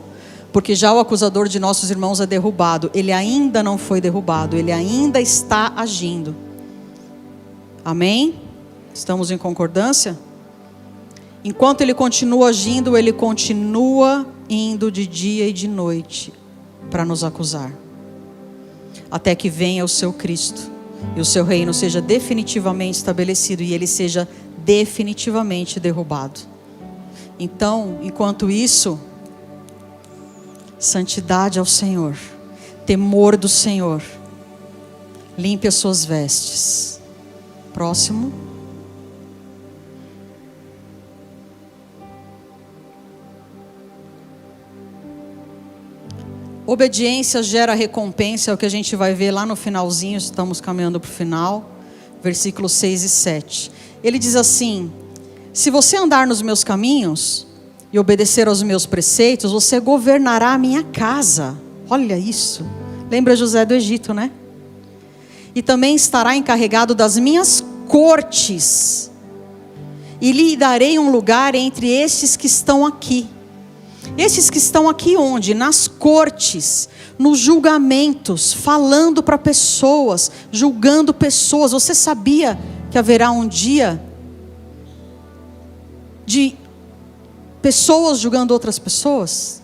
porque já o acusador de nossos irmãos é derrubado. Ele ainda não foi derrubado, ele ainda está agindo. Amém? Estamos em concordância? Enquanto ele continua agindo, ele continua indo de dia e de noite para nos acusar. Até que venha o seu Cristo. e o seu reino seja definitivamente estabelecido e ele seja definitivamente derrubado. Então, enquanto isso, santidade ao Senhor, temor do Senhor, limpe as suas vestes. Próximo. Obediência gera recompensa, é o que a gente vai ver lá no finalzinho, estamos caminhando para o final, versículos 6 e 7. Ele diz assim: se você andar nos meus caminhos e obedecer aos meus preceitos, você governará a minha casa. Olha isso. Lembra José do Egito, né? E também estará encarregado das minhas cortes, e lhe darei um lugar entre estes que estão aqui. Esses que estão aqui onde? Nas cortes, nos julgamentos, falando para pessoas, julgando pessoas. Você sabia que haverá um dia de pessoas julgando outras pessoas?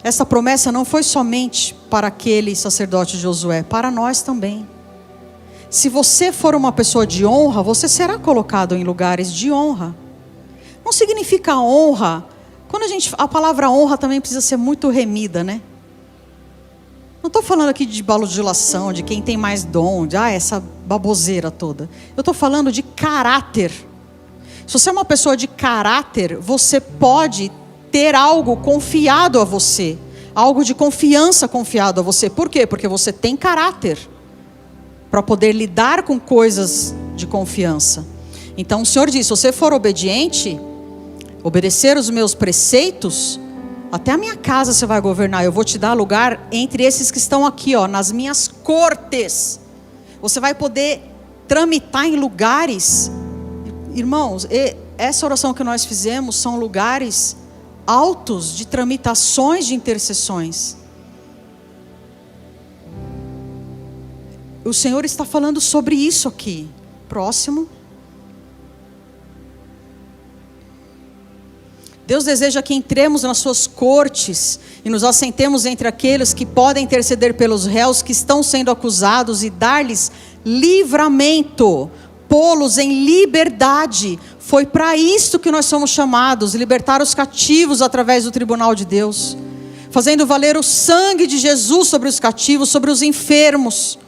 Essa promessa não foi somente para aquele sacerdote Josué, para nós também. Se você for uma pessoa de honra, você será colocado em lugares de honra. Não significa honra. A palavra honra também precisa ser muito remida, né? Não estou falando aqui de bajulação, de quem tem mais dom, de essa baboseira toda. Eu estou falando de caráter. Se você é uma pessoa de caráter, você pode ter algo confiado a você, algo de confiança confiado a você. Por quê? Porque você tem caráter para poder lidar com coisas de confiança. Então o Senhor diz: se você for obediente, obedecer os meus preceitos, até a minha casa você vai governar. Eu vou te dar lugar entre esses que estão aqui, nas minhas cortes. Você vai poder tramitar em lugares. Irmãos, essa oração que nós fizemos são lugares altos de tramitações de intercessões. O Senhor está falando sobre isso aqui. Próximo. Deus deseja que entremos nas suas cortes e nos assentemos entre aqueles que podem interceder pelos réus que estão sendo acusados e dar-lhes livramento, pô-los em liberdade. Foi para isso que nós somos chamados, libertar os cativos através do tribunal de Deus, fazendo valer o sangue de Jesus sobre os cativos, sobre os enfermos,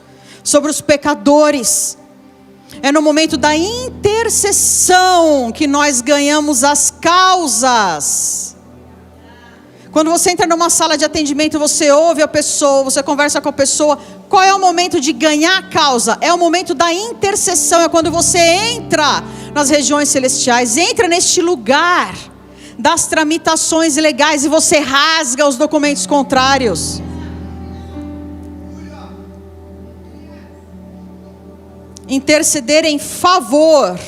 sobre os pecadores. É no momento da intercessão que nós ganhamos as causas. Quando você entra numa sala de atendimento, você ouve a pessoa, você conversa com a pessoa. Qual é o momento de ganhar a causa? É o momento da intercessão. É quando você entra nas regiões celestiais, entra neste lugar das tramitações legais e você rasga os documentos contrários. Interceder em favor,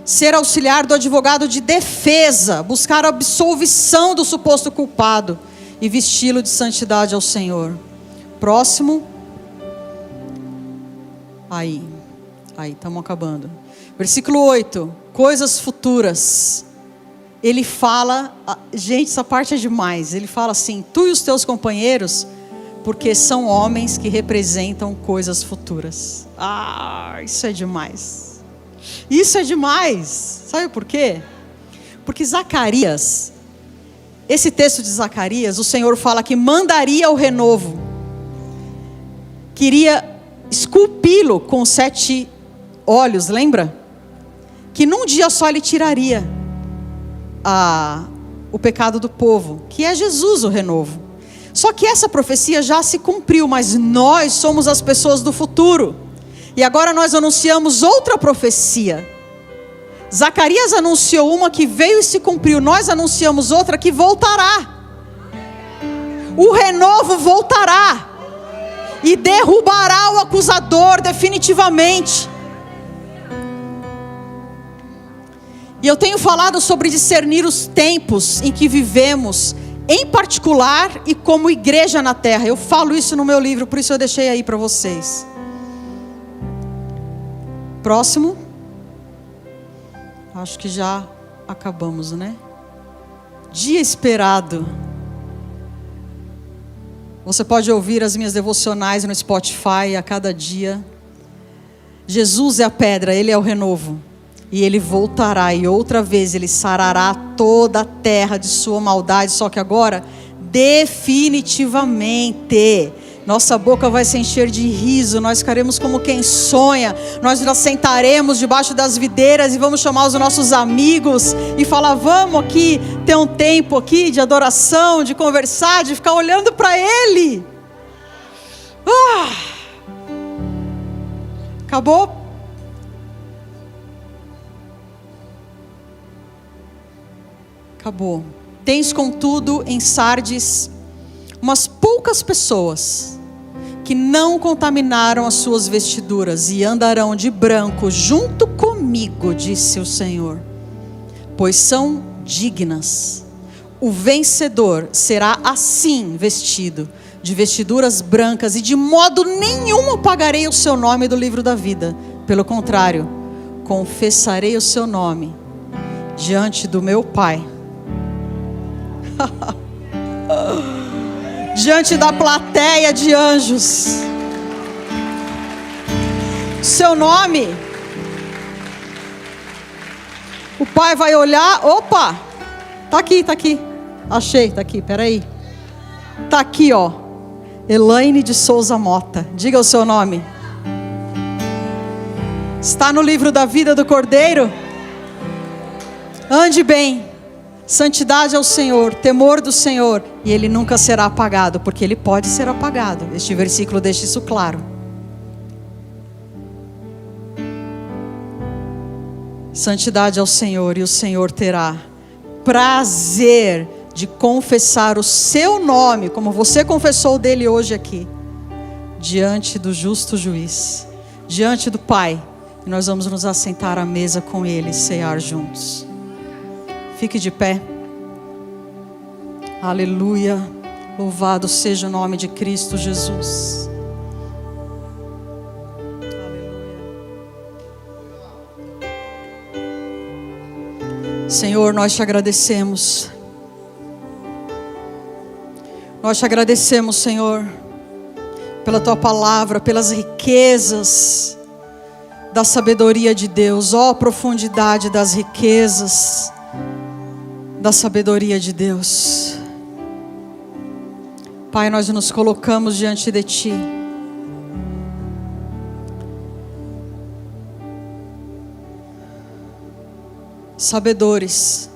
ser auxiliar do advogado de defesa, buscar a absolvição do suposto culpado e vesti-lo de santidade ao Senhor. Próximo. Aí, estamos acabando. Versículo 8, coisas futuras. Ele fala, gente, essa parte é demais. Ele fala assim: tu e os teus companheiros, porque são homens que representam coisas futuras. Isso é demais. Isso é demais. Sabe por quê? Porque Zacarias, esse texto de Zacarias, o Senhor fala que mandaria o renovo. Queria esculpi-lo com 7 olhos, lembra? Que num dia só ele tiraria o pecado do povo, que é Jesus o renovo. Só que essa profecia já se cumpriu, mas nós somos as pessoas do futuro. E agora nós anunciamos outra profecia. Zacarias anunciou uma que veio e se cumpriu. Nós anunciamos outra que voltará. O renovo voltará e derrubará o acusador definitivamente. E eu tenho falado sobre discernir os tempos em que vivemos, em particular e como igreja na terra. Eu falo isso no meu livro, por isso eu deixei aí para vocês. Próximo. Acho que já acabamos, né? Dia esperado. Você pode ouvir as minhas devocionais no Spotify a cada dia. Jesus é a pedra, Ele é o renovo. E Ele voltará e outra vez Ele sarará toda a terra de sua maldade. Só que agora, definitivamente, nossa boca vai se encher de riso. Nós ficaremos como quem sonha. Nós nos sentaremos debaixo das videiras e vamos chamar os nossos amigos e falar: vamos aqui ter um tempo aqui de adoração, de conversar, de ficar olhando para Ele. Acabou? Acabou. Tens, contudo, em Sardes umas poucas pessoas que não contaminaram as suas vestiduras e andarão de branco junto comigo, disse o Senhor, pois são dignas. O vencedor será assim vestido, de vestiduras brancas, e de modo nenhum apagarei o seu nome do livro da vida. Pelo contrário, confessarei o seu nome diante do meu Pai. Diante da plateia de anjos. Seu nome. O Pai vai olhar. Opa! Tá aqui. Achei, tá aqui, peraí. Tá aqui, ó. Elaine de Souza Mota. Diga o seu nome. Está no livro da vida do Cordeiro? Ande bem. Santidade ao Senhor, temor do Senhor, e Ele nunca será apagado, porque Ele pode ser apagado. Este versículo deixa isso claro. Santidade ao Senhor, e o Senhor terá prazer de confessar o seu nome, como você confessou dele hoje aqui, diante do justo juiz, diante do Pai, e nós vamos nos assentar à mesa com Ele e cear juntos. Fique de pé. Aleluia. Louvado seja o nome de Cristo Jesus. Aleluia. Senhor, nós te agradecemos. Nós te agradecemos, Senhor, pela tua palavra, pelas riquezas da sabedoria de Deus. Ó, profundidade das riquezas da sabedoria de Deus. Pai, nós nos colocamos diante de Ti. Sabedores,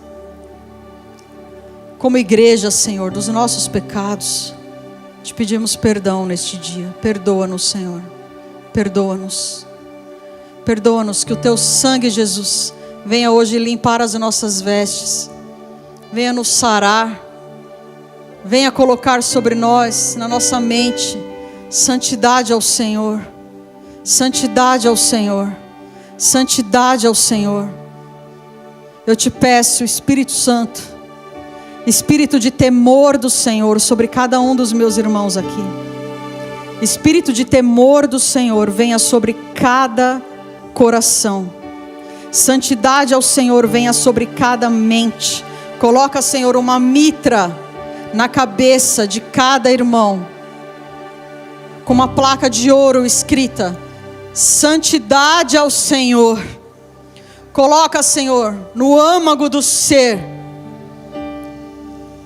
como igreja, Senhor, dos nossos pecados, te pedimos perdão neste dia. Perdoa-nos, Senhor. Perdoa-nos. Perdoa-nos, que o Teu sangue, Jesus, venha hoje limpar as nossas vestes. Venha nos sarar, venha colocar sobre nós, na nossa mente, santidade ao Senhor, santidade ao Senhor, santidade ao Senhor. Eu te peço, Espírito Santo, espírito de temor do Senhor sobre cada um dos meus irmãos aqui. Espírito de temor do Senhor venha sobre cada coração. Santidade ao Senhor venha sobre cada mente. Coloca, Senhor, uma mitra na cabeça de cada irmão, com uma placa de ouro escrita: santidade ao Senhor. Coloca, Senhor, no âmago do ser,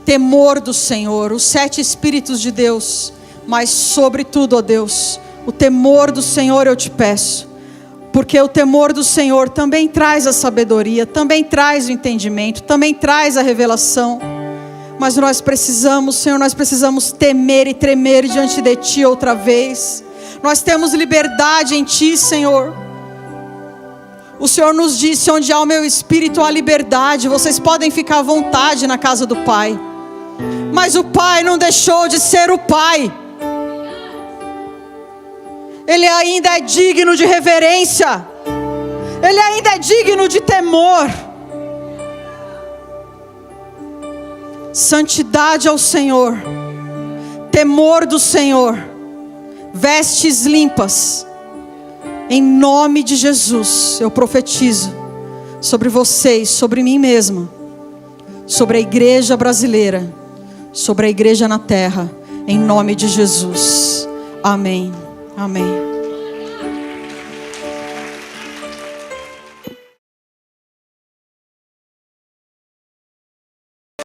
temor do Senhor, os 7 Espíritos de Deus, mas sobretudo, ó Deus, o temor do Senhor eu te peço. Porque o temor do Senhor também traz a sabedoria, também traz o entendimento, também traz a revelação. Mas nós precisamos, Senhor, nós precisamos temer e tremer diante de Ti outra vez. Nós temos liberdade em Ti, Senhor. O Senhor nos disse: onde há o meu espírito há liberdade. Vocês podem ficar à vontade na casa do Pai. Mas o Pai não deixou de ser o Pai. Ele ainda é digno de reverência. Ele ainda é digno de temor. Santidade ao Senhor, temor do Senhor, vestes limpas. Em nome de Jesus, eu profetizo sobre vocês, sobre mim mesma, sobre a igreja brasileira, sobre a igreja na terra. Em nome de Jesus. Amém. Amém.